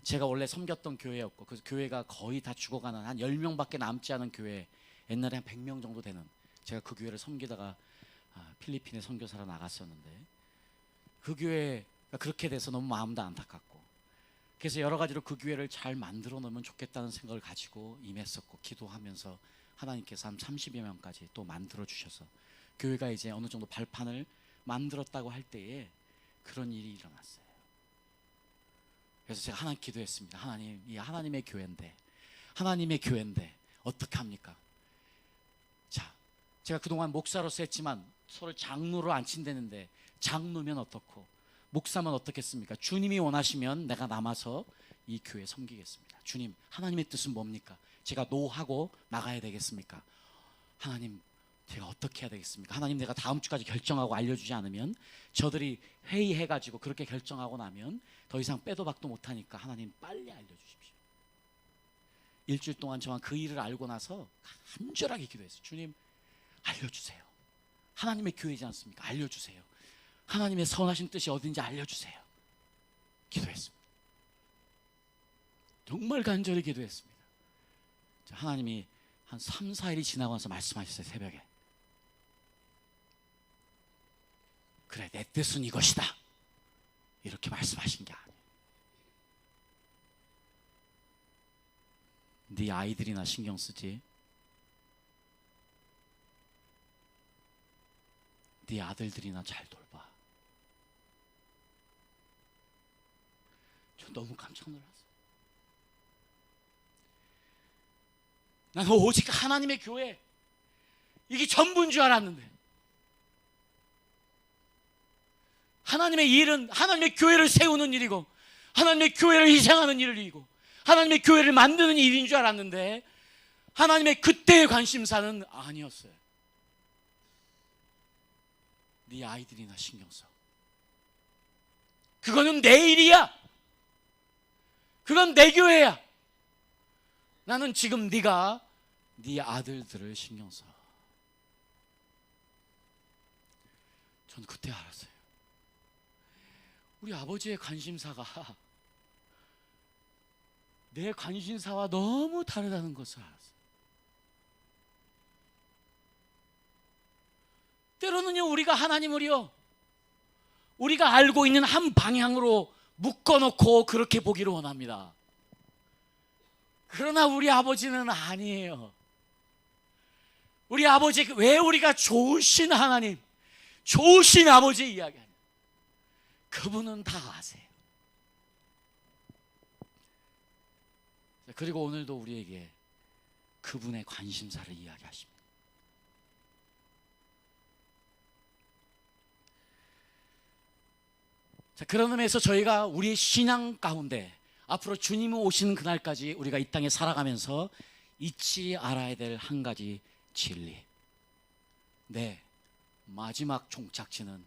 제가 원래 섬겼던 교회였고, 그 교회가 거의 다 죽어가는 한 10명밖에 남지 않은 교회, 옛날에 한 100명 정도 되는, 제가 그 교회를 섬기다가 필리핀에 선교사로 나갔었는데, 그 교회가 그렇게 돼서 너무 마음도 안타깝고, 그래서 여러 가지로 그 교회를 잘 만들어 놓으면 좋겠다는 생각을 가지고 임했었고, 기도하면서 하나님께서 한 30여 명까지 또 만들어 주셔서 교회가 이제 어느 정도 발판을 만들었다고 할 때에 그런 일이 일어났어요. 그래서 제가 하나님 기도했습니다. 하나님, 이 하나님의 교회인데 어떻게 합니까? 자, 제가 그동안 목사로서 했지만 서로 장로로 안 친다는데, 장로면 어떻고 목사면 어떻겠습니까? 주님이 원하시면 내가 남아서 이 교회 섬기겠습니다. 주님, 하나님의 뜻은 뭡니까? 제가 노하고 나가야 되겠습니까? 하나님, 제가 어떻게 해야 되겠습니까? 하나님, 내가 다음 주까지 결정하고 알려주지 않으면, 저들이 회의해가지고 그렇게 결정하고 나면 더 이상 빼도 박도 못하니까 하나님 빨리 알려주십시오. 일주일 동안 저는 그 일을 알고 나서 간절하게 기도했어요. 주님, 알려주세요. 하나님의 교회지 않습니까? 알려주세요. 하나님의 선하신 뜻이 어딘지 알려주세요. 기도했습니다. 정말 간절히 기도했습니다. 하나님이 한 3, 4일이 지나고 나서 말씀하셨어요. 새벽에. 그래, 내 뜻은 이것이다, 이렇게 말씀하신 게 아니에요. 네 아이들이나 신경 쓰지, 네 아들들이나 잘 돌봐. 저 너무 깜짝 놀랐어요. 나는 오직 하나님의 교회, 이게 전부인 줄 알았는데, 하나님의 일은 하나님의 교회를 세우는 일이고, 하나님의 교회를 희생하는 일이고, 하나님의 교회를 만드는 일인 줄 알았는데, 하나님의 그때의 관심사는 아니었어요. 네 아이들이나 신경 써. 그거는 내 일이야. 그건 내 교회야. 나는 지금 네가 네 아들들을 신경 써. 전 그때 알았어요. 우리 아버지의 관심사가 내 관심사와 너무 다르다는 것을 알았어요. 때로는요, 우리가 하나님을요, 우리가 알고 있는 한 방향으로 묶어놓고 그렇게 보기를 원합니다. 그러나 우리 아버지는 아니에요. 우리 아버지, 왜 우리가 좋으신 하나님, 좋으신 아버지 이야기하냐, 그분은 다 아세요. 그리고 오늘도 우리에게 그분의 관심사를 이야기하십니다. 자, 그런 의미에서 저희가 우리의 신앙 가운데 앞으로 주님이 오시는 그날까지 우리가 이 땅에 살아가면서 잊지 알아야 될 한 가지 진리, 내 마지막 종착지는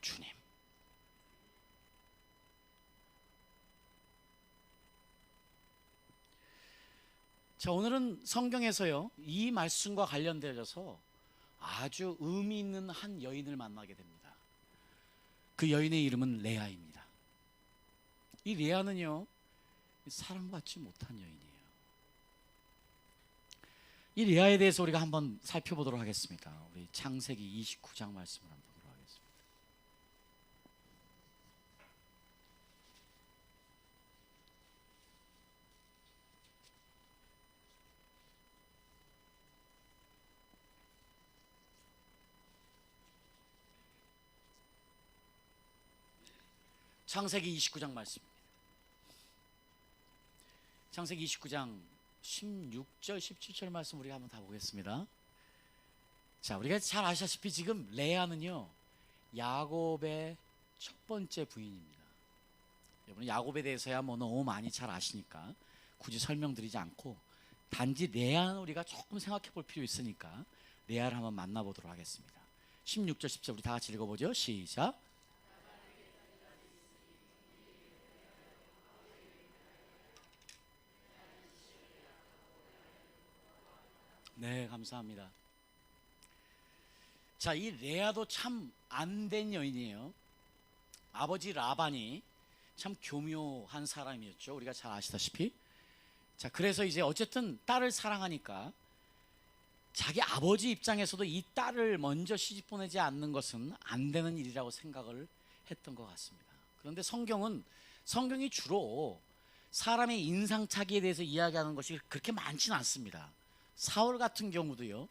주님. 자, 오늘은 성경에서요, 이 말씀과 관련되어서 아주 의미 있는 한 여인을 만나게 됩니다. 그 여인의 이름은 레아입니다. 이 레아는요, 사랑받지 못한 여인이에요. 이 레아에 대해서 우리가 한번 살펴보도록 하겠습니다. 우리 창세기 29장 말씀을 한번 보도록 하겠습니다. 창세기 29장 말씀입니다. 창세기 29장 16절 17절 말씀 우리가 한번 다 보겠습니다. 자, 우리가 잘 아시다시피 지금 레아는요 야곱의 첫 번째 부인입니다. 여러분 야곱에 대해서야 뭐 너무 많이 잘 아시니까 굳이 설명드리지 않고 단지 레아는 우리가 조금 생각해 볼 필요 있으니까 레아를 한번 만나보도록 하겠습니다. 16절 10절 우리 다 같이 읽어보죠. 시작. 네, 감사합니다. 자, 이 레아도 참 안된 여인이에요. 아버지 라반이 참 교묘한 사람이었죠. 우리가 잘 아시다시피. 자, 그래서 이제 어쨌든 딸을 사랑하니까 자기 아버지 입장에서도 이 딸을 먼저 시집 보내지 않는 것은 안 되는 일이라고 생각을 했던 것 같습니다. 그런데 성경이 주로 사람의 인상착의에 대해서 이야기하는 것이 그렇게 많지는 않습니다. 사울 같은 경우도요.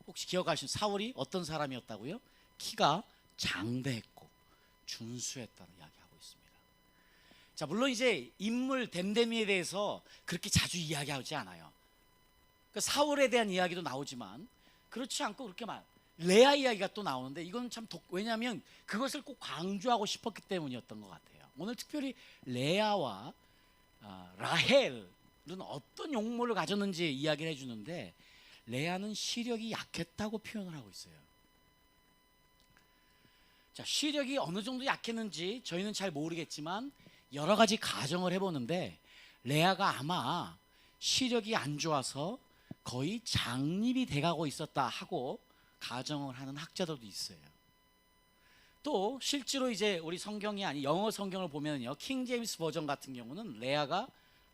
혹시 기억하시는 사울이 어떤 사람이었다고요? 키가 장대했고 준수했다는 이야기하고 있습니다. 자, 물론 이제 인물 댐데미에 대해서 그렇게 자주 이야기하지 않아요. 그 사울에 대한 이야기도 나오지만 그렇지 않고 그렇게 레아 이야기가 또 나오는데 이건 참 왜냐하면 그것을 꼭 강조하고 싶었기 때문이었던 것 같아요. 오늘 특별히 레아와 라헬은 어떤 용모를 가졌는지 이야기를 해주는데 레아는 시력이 약했다고 표현을 하고 있어요. 자, 시력이 어느 정도 약했는지 저희는 잘 모르겠지만 여러 가지 가정을 해보는데 레아가 아마 시력이 안 좋아서 거의 장립이 돼가고 있었다 하고 가정을 하는 학자들도 있어요. 또 실제로 이제 우리 성경이 아닌 영어 성경을 보면요, 킹 제임스 버전 같은 경우는 레아가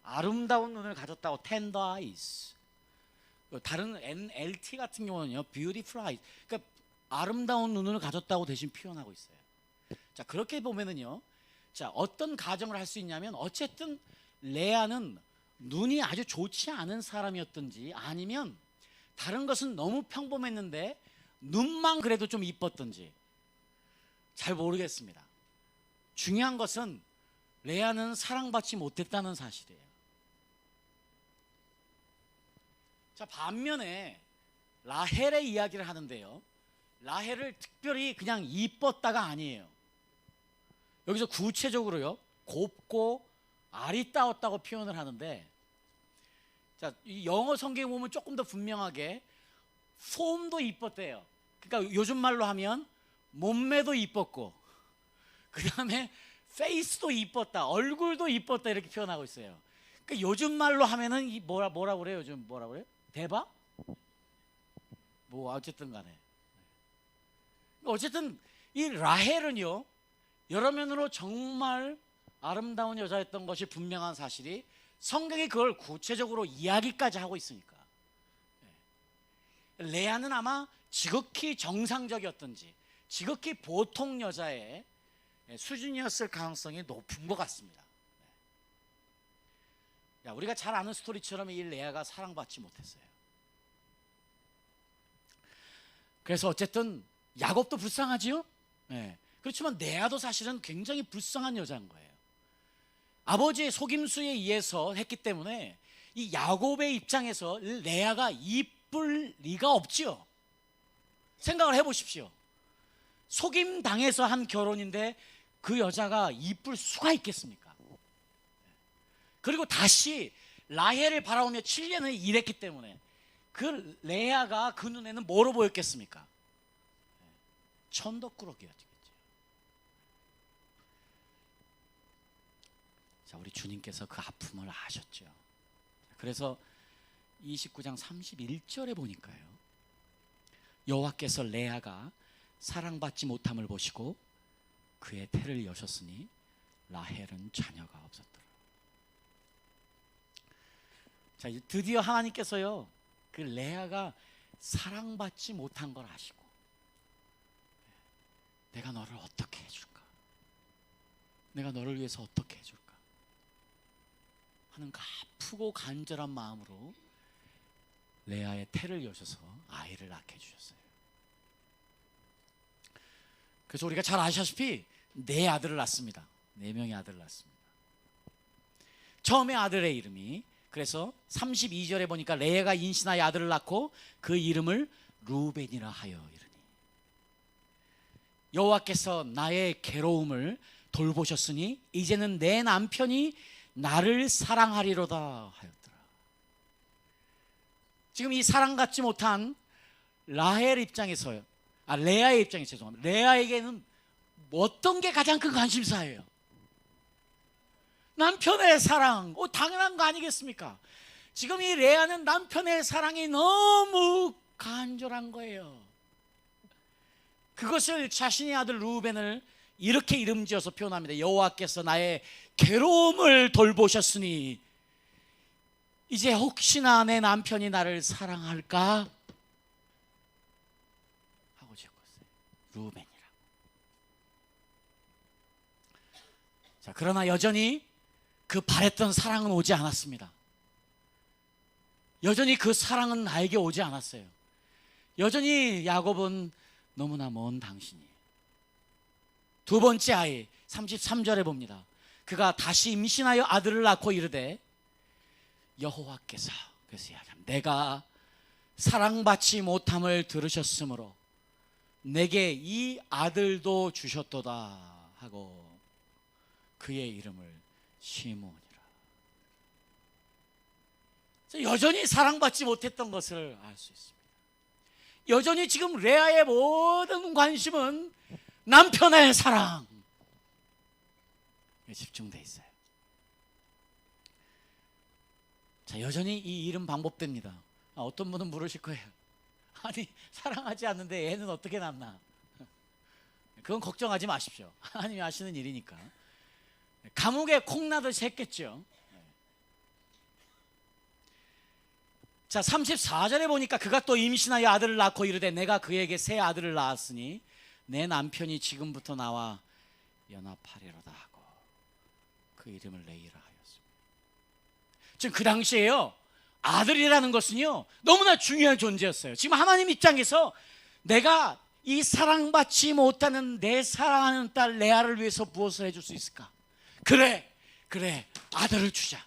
아름다운 눈을 가졌다고 tender eyes, 다른 NLT 같은 경우는요 beautiful eyes, 그러니까 아름다운 눈을 가졌다고 대신 표현하고 있어요. 자, 그렇게 보면은요, 자, 어떤 가정을 할 수 있냐면 어쨌든 레아는 눈이 아주 좋지 않은 사람이었든지 아니면 다른 것은 너무 평범했는데 눈만 그래도 좀 이뻤던지 잘 모르겠습니다. 중요한 것은 레아는 사랑받지 못했다는 사실이에요. 자, 반면에 라헬의 이야기를 하는데요, 라헬을 특별히 그냥 이뻤다가 아니에요. 여기서 구체적으로요 곱고 아리따웠다고 표현을 하는데, 자, 이 영어 성경에 보면 조금 더 분명하게 폼도 이뻤대요. 그러니까 요즘 말로 하면 몸매도 이뻤고 그 다음에 페이스도 이뻤다, 얼굴도 이뻤다 이렇게 표현하고 있어요. 그러니까 요즘 말로 하면은 이 뭐라 그래요? 요즘 뭐라 그래요? 대박? 뭐 어쨌든 간에 어쨌든 이 라헬은요 여러 면으로 정말 아름다운 여자였던 것이 분명한 사실이 성경이 그걸 구체적으로 이야기까지 하고 있으니까. 레아는 아마 지극히 정상적이었던지 지극히 보통 여자의 수준이었을 가능성이 높은 것 같습니다. 우리가 잘 아는 스토리처럼 이 레아가 사랑받지 못했어요. 그래서 어쨌든 야곱도 불쌍하지요? 네. 그렇지만 레아도 사실은 굉장히 불쌍한 여자인 거예요. 아버지의 속임수에 의해서 했기 때문에 이 야곱의 입장에서 레아가 이쁠 리가 없지요. 생각을 해보십시오. 속임당해서 한 결혼인데 그 여자가 이쁠 수가 있겠습니까? 그리고 다시 라헬을 바라보며 7년을 일했기 때문에 그 레아가 그 눈에는 뭐로 보였겠습니까? 천덕꾸러기였겠죠. 자, 우리 주님께서 그 아픔을 아셨죠. 그래서 29장 31절에 보니까요, 여호와께서 레아가 사랑받지 못함을 보시고 그의 태를 여셨으니 라헬은 자녀가 없었더라. 자, 드디어 하나님께서요 그 레아가 사랑받지 못한 걸 아시고 내가 너를 어떻게 해줄까? 내가 너를 위해서 어떻게 해줄까? 하는 그 아프고 간절한 마음으로 레아의 태를 여셔서 아이를 낳게 해주셨어요. 그래서 우리가 잘 아시다시피 네 아들을 낳습니다. 4명의 아들을 낳습니다. 처음에 아들의 이름이, 그래서 32절에 보니까 레아가 임신하여 아들을 낳고 그 이름을 루벤이라 하여 이르니 여호와께서 나의 괴로움을 돌보셨으니 이제는 내 남편이 나를 사랑하리로다 하였더라. 지금 이 사랑받지 못한 라헬 입장에서요, 레아의 입장에서, 죄송합니다. 레아에게는 어떤 게 가장 큰 관심사예요? 남편의 사랑. 당연한 거 아니겠습니까? 지금 이 레아는 남편의 사랑이 너무 간절한 거예요. 그것을 자신의 아들 루벤을 이렇게 이름 지어서 표현합니다. 여호와께서 나의 괴로움을 돌보셨으니 이제 혹시나 내 남편이 나를 사랑할까 하고 지었어요. 루벤이라고. 자, 그러나 여전히 그 바랬던 사랑은 오지 않았습니다. 여전히 그 사랑은 나에게 오지 않았어요. 여전히 야곱은 너무나 먼 당신이에요. 두 번째 아이 33절에 봅니다. 그가 다시 임신하여 아들을 낳고 이르되 여호와께서, 그래서 이야기합니다. 내가 사랑받지 못함을 들으셨으므로 내게 이 아들도 주셨도다 하고 그의 이름을 시므온이라. 여전히 사랑받지 못했던 것을 알 수 있습니다. 여전히 지금 레아의 모든 관심은 남편의 사랑에 집중되어 있어요. 자, 여전히 이 일은 반복됩니다. 어떤 분은 물으실 거예요. 아니, 사랑하지 않는데 애는 어떻게 낳나? 그건 걱정하지 마십시오. 하나님이 하시는 일이니까. 감옥에 콩나듯이 했겠죠. 자, 34절에 보니까 그가 또 임신하여 아들을 낳고 이르되 내가 그에게 새 아들을 낳았으니 내 남편이 지금부터 나와 연합하리로다 하고 그 이름을 레이라 하였습니다. 지금 그 당시에요, 아들이라는 것은요 너무나 중요한 존재였어요. 지금 하나님 입장에서 내가 이 사랑받지 못하는 내 사랑하는 딸 레아를 위해서 무엇을 해줄 수 있을까? 그래 아들을 주자.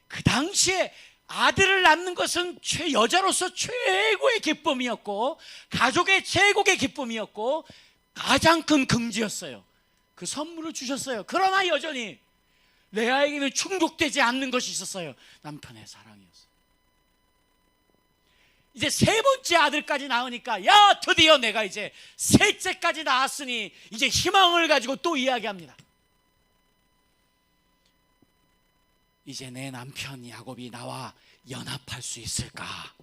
그 당시에 아들을 낳는 것은 여자로서 최고의 기쁨이었고 가족의 최고의 기쁨이었고 가장 큰 긍지였어요. 그 선물을 주셨어요. 그러나 여전히 레아에게는 충족되지 않는 것이 있었어요. 남편의 사랑이었어요. 이제 세 번째 아들까지 낳으니까 야, 드디어 내가 이제 셋째까지 낳았으니 이제 희망을 가지고 또 이야기합니다. 이제 내 남편 야곱이 나와 연합할 수 있을까?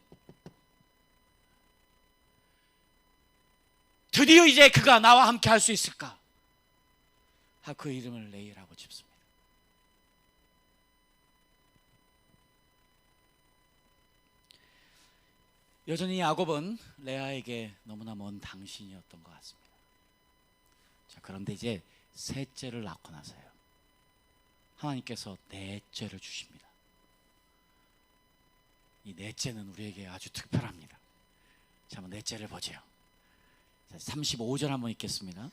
드디어 이제 그가 나와 함께 할 수 있을까? 그 이름을 레이라고 짓습니다. 여전히 야곱은 레아에게 너무나 먼 당신이었던 것 같습니다. 자, 그런데 이제 셋째를 낳고 나서요, 하나님께서 넷째를 주십니다. 이 넷째는 우리에게 아주 특별합니다. 자, 한번 넷째를 보죠. 35절 한번 읽겠습니다.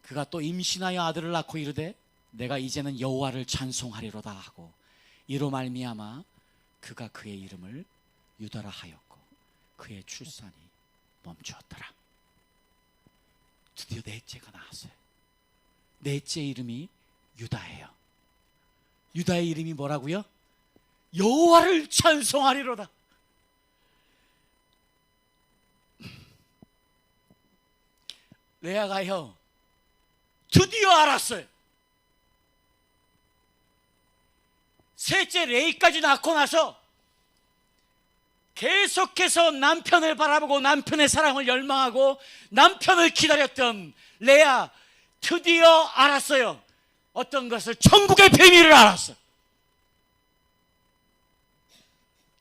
그가 또 임신하여 아들을 낳고 이르되 내가 이제는 여호와를 찬송하리로다 하고 이로 말미암아 그가 그의 이름을 유다라 하였고 그의 출산이 멈추었더라. 드디어 넷째가 나왔어요. 넷째 이름이 유다예요. 유다의 이름이 뭐라고요? 여호와를 찬송하리로다. 레아가요 드디어 알았어요. 셋째 레이까지 낳고 나서 계속해서 남편을 바라보고 남편의 사랑을 열망하고 남편을 기다렸던 레아, 드디어 알았어요. 어떤 것을? 천국의 비밀을 알았어요.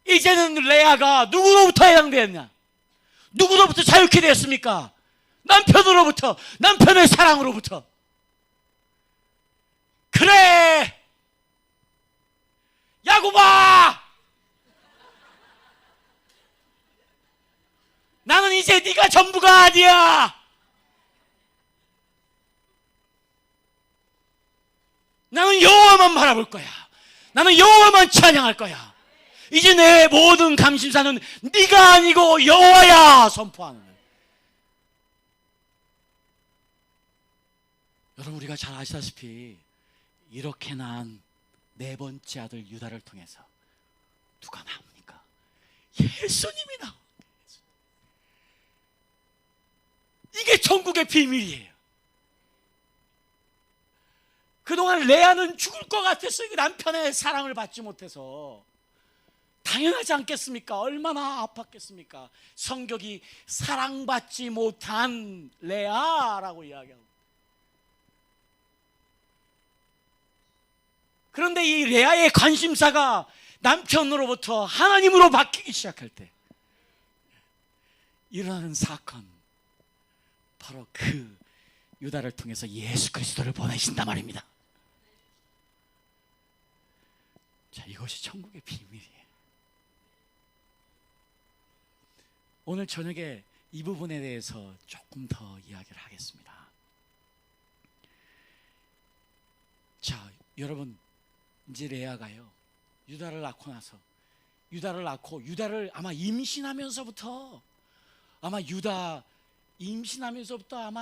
이제는 레아가 누구로부터 해당되었냐? 누구로부터 자유케 되었습니까? 남편으로부터, 남편의 사랑으로부터. 그래 야곱아, 나는 이제 네가 전부가 아니야. 나는 여호와만 바라볼 거야. 나는 여호와만 찬양할 거야. 이제 내 모든 감심사는 네가 아니고 여호와야 선포하는 거예요. 여러분, 우리가 잘 아시다시피 이렇게 난 네 번째 아들 유다를 통해서 누가 나옵니까? 예수님이 나옵니다. 이게 천국의 비밀이에요. 그동안 레아는 죽을 것 같았어요. 남편의 사랑을 받지 못해서. 당연하지 않겠습니까? 얼마나 아팠겠습니까? 성경이 사랑받지 못한 레아라고 이야기합니다. 그런데 이 레아의 관심사가 남편으로부터 하나님으로 바뀌기 시작할 때 일어나는 사건, 바로 그 유다를 통해서 예수 그리스도를 보내신단 말입니다. 자, 이것이 천국의 비밀이에요. 오늘 저녁에 이 부분에 대해서 조금 더 이야기를 하겠습니다. 자, 여러분, 이제 레아가요, 유다를 낳고 나서 유다를 아마 임신하면서부터 아마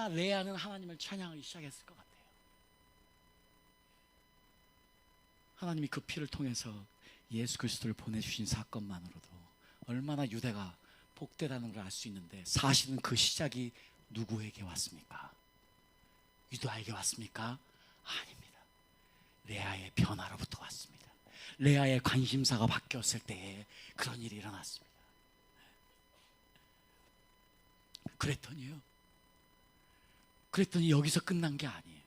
레아는 하나님을 찬양하기 시작했을 것 같아요. 하나님이 그 피를 통해서 예수 그리스도를 보내주신 사건만으로도 얼마나 유다가 복되다는 걸 알 수 있는데, 사실은 그 시작이 누구에게 왔습니까? 유다에게 왔습니까? 아닙니다. 레아의 변화로부터 왔습니다. 레아의 관심사가 바뀌었을 때에 그런 일이 일어났습니다. 그랬더니 여기서 끝난 게 아니에요.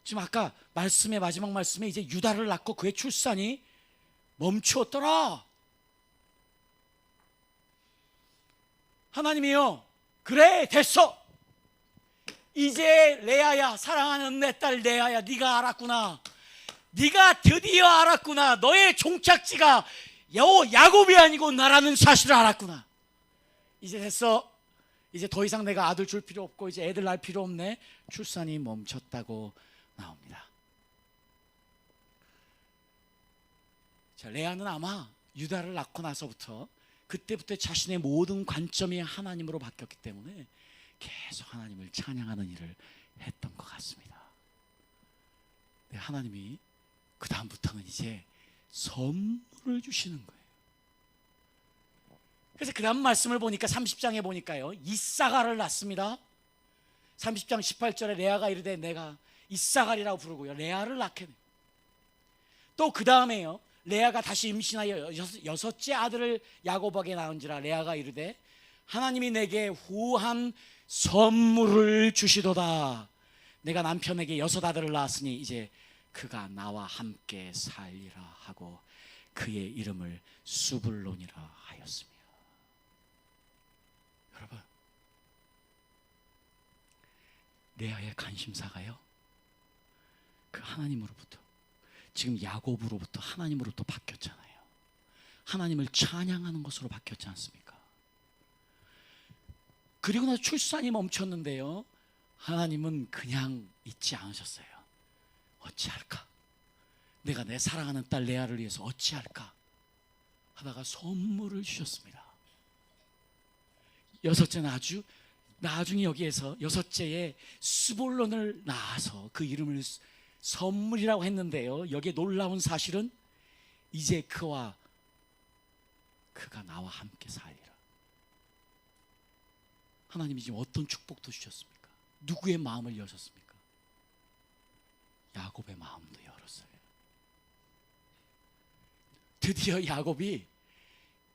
지금 아까 말씀의 마지막 말씀에 이제 유다를 낳고 그의 출산이 멈추었더라. 하나님이요, 그래, 됐어. 이제 레아야, 사랑하는 내 딸 레아야, 네가 알았구나. 네가 드디어 알았구나. 너의 종착지가 야곱이 아니고 나라는 사실을 알았구나. 이제 됐어. 이제 더 이상 내가 아들 줄 필요 없고 이제 애들 낳을 필요 없네. 출산이 멈췄다고 나옵니다. 자, 레아는 아마 유다를 낳고 나서부터 그때부터 자신의 모든 관점이 하나님으로 바뀌었기 때문에 계속 하나님을 찬양하는 일을 했던 것 같습니다. 네, 하나님이 그 다음부터는 이제 선물을 주시는 거예요. 그래서 그 다음 말씀을 보니까 30장에 보니까요, 이사갈을 낳습니다. 30장 18절에 레아가 이르되 내가 이사갈이라고 부르고요, 레아를 낳게 돼요. 또 그 다음에요, 레아가 다시 임신하여 여섯째 아들을 야곱에게 낳은지라 레아가 이르되 하나님이 내게 후한 선물을 주시도다. 내가 남편에게 여섯 아들을 낳았으니 이제 그가 나와 함께 살리라 하고 그의 이름을 수불론이라 하였으며. 여러분, 레아의 관심사가요, 그 하나님으로부터, 지금 야곱으로부터 하나님으로부터 바뀌었잖아요. 하나님을 찬양하는 것으로 바뀌었지 않습니까? 그리고 나서 출산이 멈췄는데요, 하나님은 그냥 있지 않으셨어요. 어찌할까? 내가 내 사랑하는 딸 레아를 위해서 어찌할까? 하다가 선물을 주셨습니다. 여섯째는 나중에 여기에서 여섯째에 스볼론을 낳아서 그 이름을 선물이라고 했는데요, 여기에 놀라운 사실은 이제 그가 나와 함께 살리라. 하나님이 지금 어떤 축복도 주셨습니까? 누구의 마음을 여셨습니까? 야곱의 마음도 열었어요. 드디어 야곱이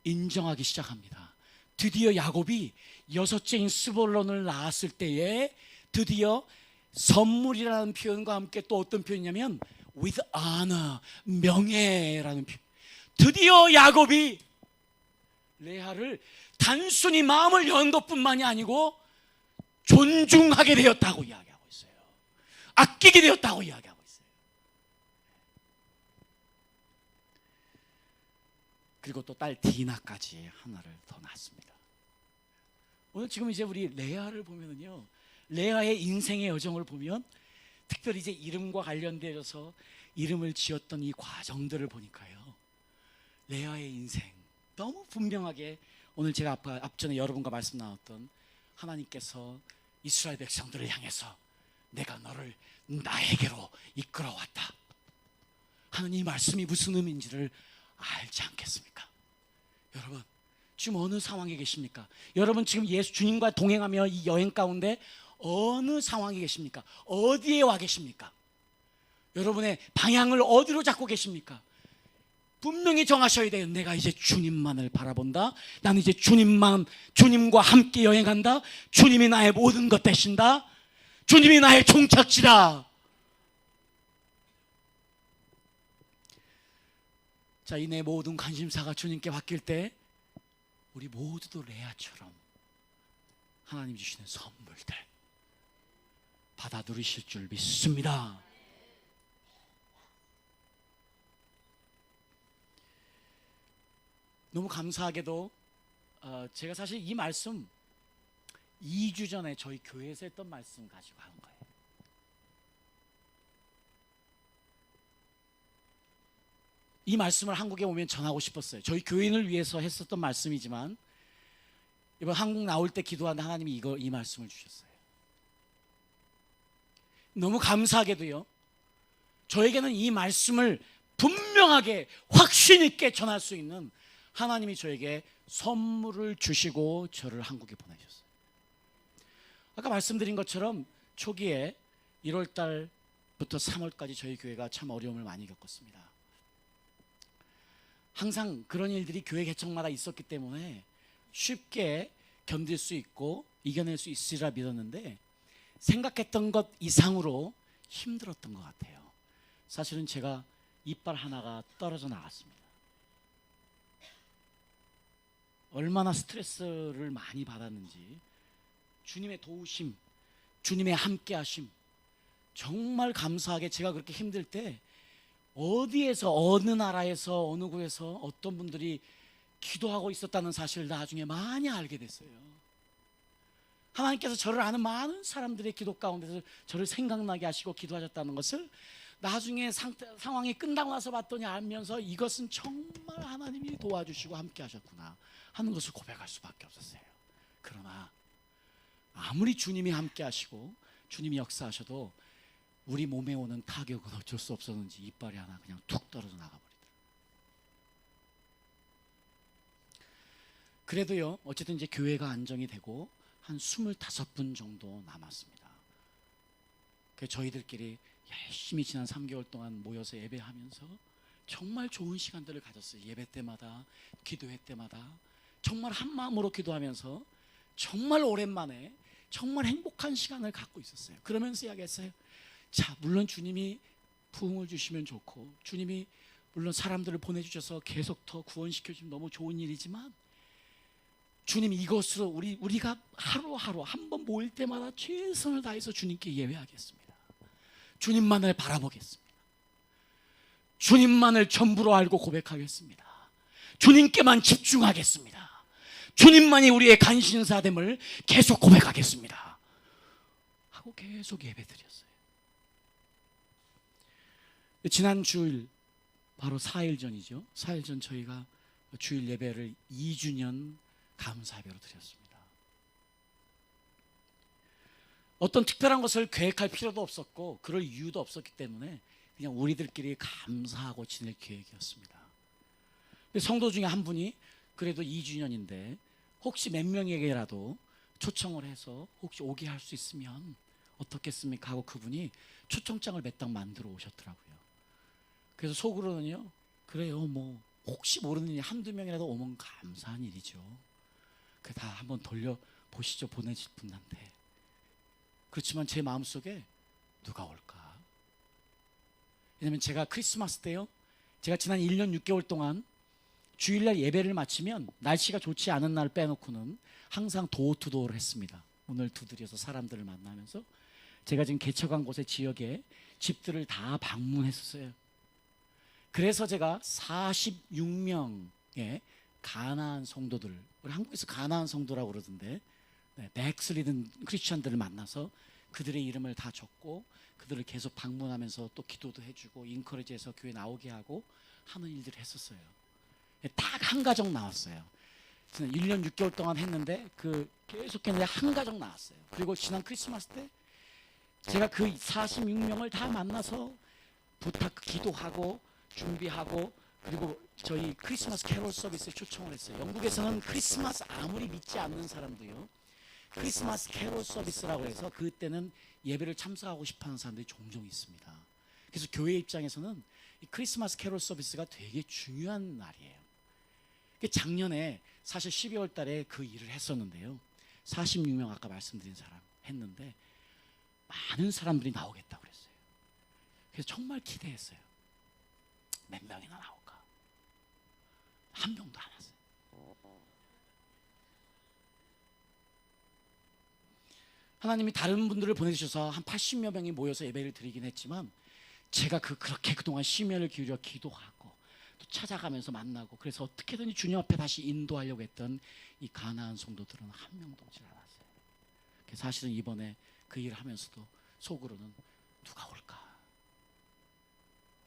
인정하기 시작합니다. 드디어 야곱이 여섯째인 스볼론을 낳았을 때에 드디어 선물이라는 표현과 함께 또 어떤 표현이냐면 with honor, 명예라는 표현. 드디어 야곱이 레아를 단순히 마음을 연 것뿐만이 아니고 존중하게 되었다고 이야기하고 있어요. 아끼게 되었다고 이야기하고 있어요. 그리고 또 딸 디나까지 하나를 더 낳습니다. 오늘 지금 이제 우리 레아를 보면은요, 레아의 인생의 여정을 보면 특별히 이제 이름과 관련되어서 이름을 지었던 이 과정들을 보니까요, 레아의 인생 너무 분명하게, 오늘 제가 앞전에 여러분과 말씀 나눴던 하나님께서 이스라엘 백성들을 향해서 내가 너를 나에게로 이끌어왔다 하는 이 말씀이 무슨 의미인지를 알지 않겠습니까? 여러분, 지금 어느 상황에 계십니까? 여러분 지금 예수 주님과 동행하며 이 여행 가운데 어느 상황에 계십니까? 어디에 와 계십니까? 여러분의 방향을 어디로 잡고 계십니까? 분명히 정하셔야 돼요. 내가 이제 주님만을 바라본다. 나는 이제 주님과 함께 여행한다. 주님이 나의 모든 것 되신다. 주님이 나의 종착지다. 자, 이 내 모든 관심사가 주님께 바뀔 때 우리 모두도 레아처럼 하나님 주시는 선물들 받아 누리실 줄 믿습니다. 너무 감사하게도 제가 사실 이 말씀 2주 전에 저희 교회에서 했던 말씀 가지고 한 거예요. 이 말씀을 한국에 오면 전하고 싶었어요. 저희 교인을 위해서 했었던 말씀이지만 이번 한국 나올 때 기도하는데 하나님이 이 말씀을 주셨어요. 너무 감사하게도요, 저에게는 이 말씀을 분명하게 확신 있게 전할 수 있는 하나님이 저에게 선물을 주시고 저를 한국에 보내셨어요. 아까 말씀드린 것처럼 초기에 1월 달부터 3월까지 저희 교회가 참 어려움을 많이 겪었습니다. 항상 그런 일들이 교회 개척마다 있었기 때문에 쉽게 견딜 수 있고 이겨낼 수 있으리라 믿었는데 생각했던 것 이상으로 힘들었던 것 같아요. 사실은 제가 이빨 하나가 떨어져 나갔습니다. 얼마나 스트레스를 많이 받았는지, 주님의 도우심, 주님의 함께하심, 정말 감사하게 제가 그렇게 힘들 때 어디에서, 어느 나라에서, 어느 곳에서 어떤 분들이 기도하고 있었다는 사실을 나중에 많이 알게 됐어요. 하나님께서 저를 아는 많은 사람들의 기도 가운데서 저를 생각나게 하시고 기도하셨다는 것을 나중에 상황이 끝나고 나서 봤더니 알면서 이것은 정말 하나님이 도와주시고 함께 하셨구나 하는 것을 고백할 수밖에 없었어요. 그러나 아무리 주님이 함께 하시고 주님이 역사하셔도 우리 몸에 오는 타격은 어쩔 수 없었는지 이빨이 하나 그냥 툭 떨어져 나가버리더라고요. 그래도요, 어쨌든 이제 교회가 안정이 되고 한 25분 정도 남았습니다. 그래서 저희들끼리 열심히 지난 3개월 동안 모여서 예배하면서 정말 좋은 시간들을 가졌어요. 예배 때마다, 기도회 때마다 정말 한 마음으로 기도하면서 정말 오랜만에 정말 행복한 시간을 갖고 있었어요. 그러면서 이야기했어요. 자, 물론 주님이 부흥을 주시면 좋고 주님이 물론 사람들을 보내주셔서 계속 더 구원시켜주면 너무 좋은 일이지만 주님, 이것으로 우리가 하루하루 한 번 모일 때마다 최선을 다해서 주님께 예배하겠습니다. 주님만을 바라보겠습니다. 주님만을 전부로 알고 고백하겠습니다. 주님께만 집중하겠습니다. 주님만이 우리의 간신사됨을 계속 고백하겠습니다 하고 계속 예배드렸어요. 지난 주일, 바로 4일 전이죠. 4일 전 저희가 주일 예배를 2주년 감사예배로 드렸습니다. 어떤 특별한 것을 계획할 필요도 없었고 그럴 이유도 없었기 때문에 그냥 우리들끼리 감사하고 지낼 계획이었습니다. 성도 중에 한 분이 그래도 2주년인데 혹시 몇 명에게라도 초청을 해서 혹시 오게 할 수 있으면 어떻겠습니까 하고 그분이 초청장을 몇 장 만들어 오셨더라고요. 그래서 속으로는요, 그래요, 뭐 혹시 모르는 일 한두 명이라도 오면 감사한 일이죠. 그 다 한번 돌려보시죠, 보내실 분한테. 그렇지만 제 마음속에 누가 올까? 왜냐면 제가 크리스마스 때요, 제가 지난 1년 6개월 동안 주일날 예배를 마치면 날씨가 좋지 않은 날 빼놓고는 항상 도어투도어를 했습니다. 문을 두드려서 사람들을 만나면서 제가 지금 개척한 곳의 지역에 집들을 다 방문했었어요. 그래서 제가 46명의 가나안 성도들, 우리 한국에서 가나안 성도라고 그러던데, 백슬리든 크리스천들을 만나서 그들의 이름을 다 적고 그들을 계속 방문하면서 또 기도도 해주고 인커리지해서 교회 나오게 하고 하는 일들을 했었어요. 딱 한 가정 나왔어요. 1년 6개월 동안 했는데 계속 했는데 한 가정 나왔어요. 그리고 지난 크리스마스 때 제가 그 46명을 다 만나서 기도하고 준비하고 그리고 저희 크리스마스 캐롤 서비스에 초청을 했어요. 영국에서는 크리스마스 아무리 믿지 않는 사람도요, 크리스마스 캐롤 서비스라고 해서 그때는 예배를 참석하고 싶어하는 사람들이 종종 있습니다. 그래서 교회 입장에서는 이 크리스마스 캐롤 서비스가 되게 중요한 날이에요. 작년에 사실 12월 달에 그 일을 했었는데요, 46명 아까 말씀드린 사람 했는데 많은 사람들이 나오겠다고 그랬어요. 그래서 정말 기대했어요. 몇 명이나 나올까? 한 명도 안 왔어요. 하나님이 다른 분들을 보내주셔서 한 80여 명이 모여서 예배를 드리긴 했지만 제가 그렇게 그동안 심혈을 기울여 기도하고 또 찾아가면서 만나고 그래서 어떻게든지 주님 앞에 다시 인도하려고 했던 이 가나안 성도들은 한 명도 오지 않았어요. 그래서 사실은 이번에 그 일을 하면서도 속으로는 누가 올까?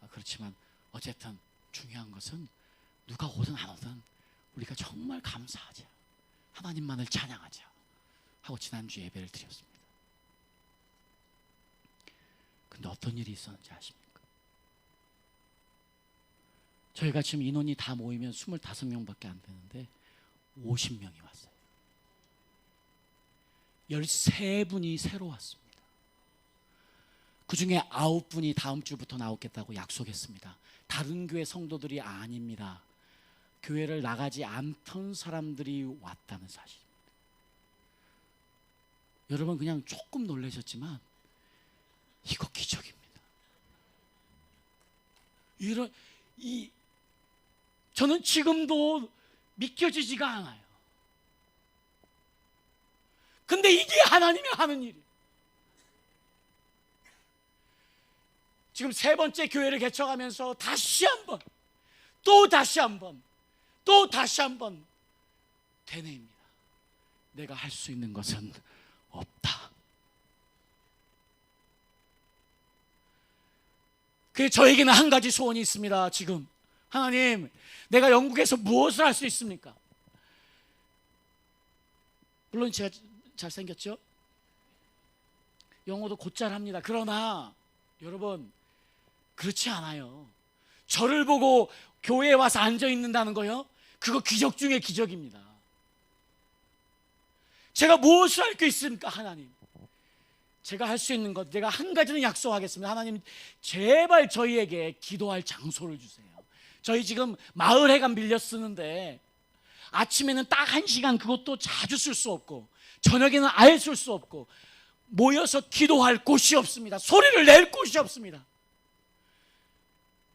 그렇지만 어쨌든 중요한 것은 누가 오든 안 오든 우리가 정말 감사하자, 하나님만을 찬양하자 하고 지난주 예배를 드렸습니다. 근데 어떤 일이 있었는지 아십니까? 저희가 지금 인원이 다 모이면 25명밖에 안 되는데 50명이 왔어요. 13분이 새로 왔습니다. 그 중에 9분이 다음 주부터 나오겠다고 약속했습니다. 다른 교회 성도들이 아닙니다. 교회를 나가지 않던 사람들이 왔다는 사실입니다. 여러분 그냥 조금 놀라셨지만 이거 기적입니다. 저는 지금도 믿겨지지가 않아요. 근데 이게 하나님이 하는 일이에요. 지금 3번째 교회를 개척하면서 다시 한번 되뇌입니다. 내가 할 수 있는 것은 없다. 그래서 저에게는 한 가지 소원이 있습니다. 지금 하나님, 내가 영국에서 무엇을 할 수 있습니까? 물론 제가 잘생겼죠? 영어도 곧잘 합니다. 그러나 여러분 그렇지 않아요. 저를 보고 교회에 와서 앉아 있는다는 거요, 그거 기적 중에 기적입니다. 제가 무엇을 할 수 있습니까? 하나님, 제가 할 수 있는 것, 내가 한 가지는 약속하겠습니다. 하나님, 제발 저희에게 기도할 장소를 주세요. 저희 지금 마을회관 빌려 쓰는데 아침에는 딱 1시간, 그것도 자주 쓸 수 없고 저녁에는 아예 쓸 수 없고 모여서 기도할 곳이 없습니다. 소리를 낼 곳이 없습니다.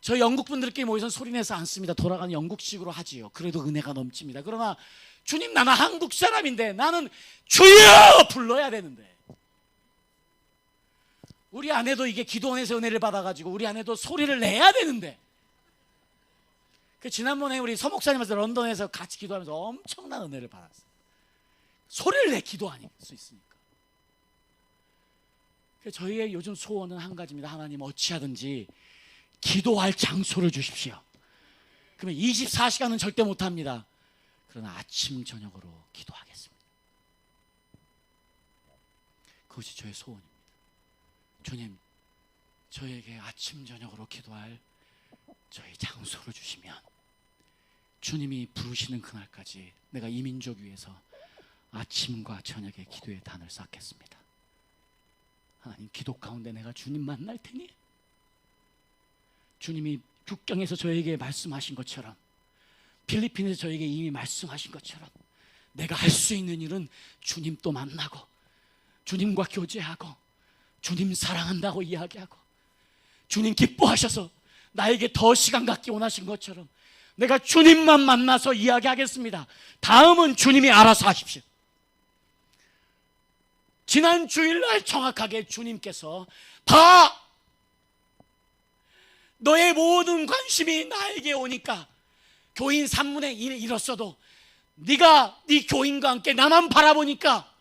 저희 영국 분들끼리 모여서 소리 내서 안 씁니다. 돌아가는 영국식으로 하지요. 그래도 은혜가 넘칩니다. 그러나 주님, 나는 한국 사람인데 나는 주여 불러야 되는데, 우리 아내도 이게 기도원에서 은혜를 받아가지고 우리 아내도 소리를 내야 되는데, 지난번에 우리 서목사님께서 런던에서 같이 기도하면서 엄청난 은혜를 받았어요. 소리를 내 기도할 수 있으니까. 저희의 요즘 소원은 한 가지입니다. 하나님, 어찌하든지 기도할 장소를 주십시오. 그러면 24시간은 절대 못합니다. 그러나 아침 저녁으로 기도하겠습니다. 그것이 저의 소원입니다. 주님, 저에게 아침 저녁으로 기도할 저희 장소를 주시면 주님이 부르시는 그날까지 내가 이 민족 위해서 아침과 저녁에 기도의 단을 쌓겠습니다. 하나님, 기도 가운데 내가 주님 만날 테니 주님이 국경에서 저에게 말씀하신 것처럼, 필리핀에서 저에게 이미 말씀하신 것처럼 내가 할 수 있는 일은 주님 또 만나고 주님과 교제하고 주님 사랑한다고 이야기하고 주님 기뻐하셔서 나에게 더 시간 갖기 원하신 것처럼 내가 주님만 만나서 이야기하겠습니다. 다음은 주님이 알아서 하십시오. 지난 주일날 정확하게 주님께서 봐, 너의 모든 관심이 나에게 오니까 교인 3분의 1을 잃었어도 네가 네 교인과 함께 나만 바라보니까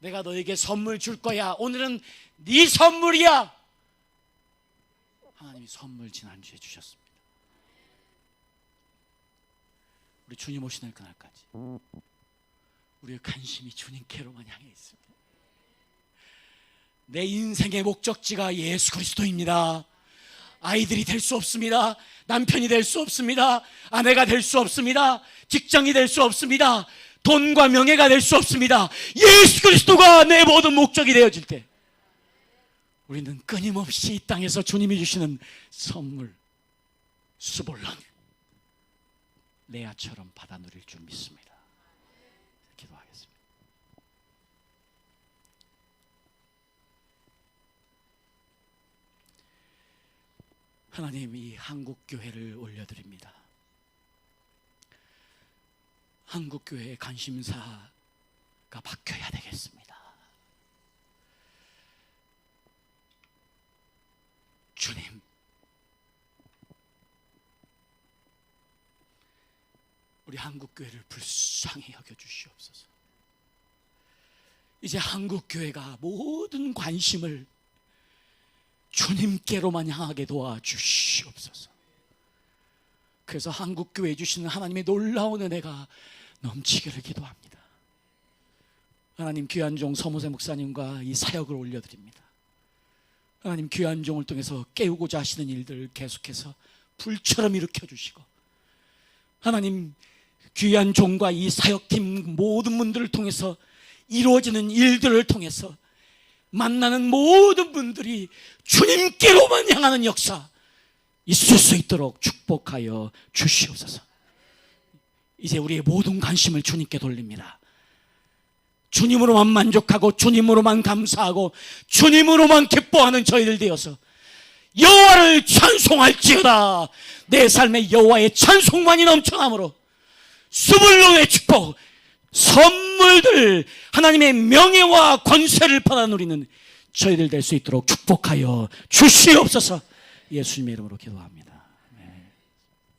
내가 너에게 선물 줄 거야. 오늘은 네 선물이야. 하나님이 선물 지난주에 주셨습니다. 우리 주님 오시는 그날까지 우리의 관심이 주님께로만 향해 있습니다. 내 인생의 목적지가 예수 그리스도입니다. 아이들이 될 수 없습니다. 남편이 될 수 없습니다. 아내가 될 수 없습니다. 직장이 될 수 없습니다. 돈과 명예가 될 수 없습니다. 예수 그리스도가 내 모든 목적이 되어질 때 우리는 끊임없이 이 땅에서 주님이 주시는 선물 수볼론 레아처럼 받아 누릴 줄 믿습니다. 기도하겠습니다. 하나님, 이 한국교회를 올려드립니다. 한국교회의 관심사가 바뀌어야 되겠습니다. 주님, 우리 한국교회를 불쌍히 여겨주시옵소서. 이제 한국교회가 모든 관심을 주님께로만 향하게 도와주시옵소서. 그래서 한국교회에 주시는 하나님의 놀라운 은혜가 넘치기를 기도합니다. 하나님, 귀한 종 서모세 목사님과 이 사역을 올려드립니다. 하나님, 귀한 종을 통해서 깨우고자 하시는 일들 계속해서 불처럼 일으켜 주시고, 하나님, 귀한 종과 이 사역팀 모든 분들을 통해서 이루어지는 일들을 통해서 만나는 모든 분들이 주님께로만 향하는 역사 있을 수 있도록 축복하여 주시옵소서. 이제 우리의 모든 관심을 주님께 돌립니다. 주님으로만 만족하고 주님으로만 감사하고 주님으로만 기뻐하는 저희들 되어서 여호와를 찬송할지어다. 내 삶에 여호와의 찬송만이 넘쳐나므로 수불론의 축복, 선물들, 하나님의 명예와 권세를 받아 누리는 저희들 될 수 있도록 축복하여 주시옵소서. 예수님의 이름으로 기도합니다.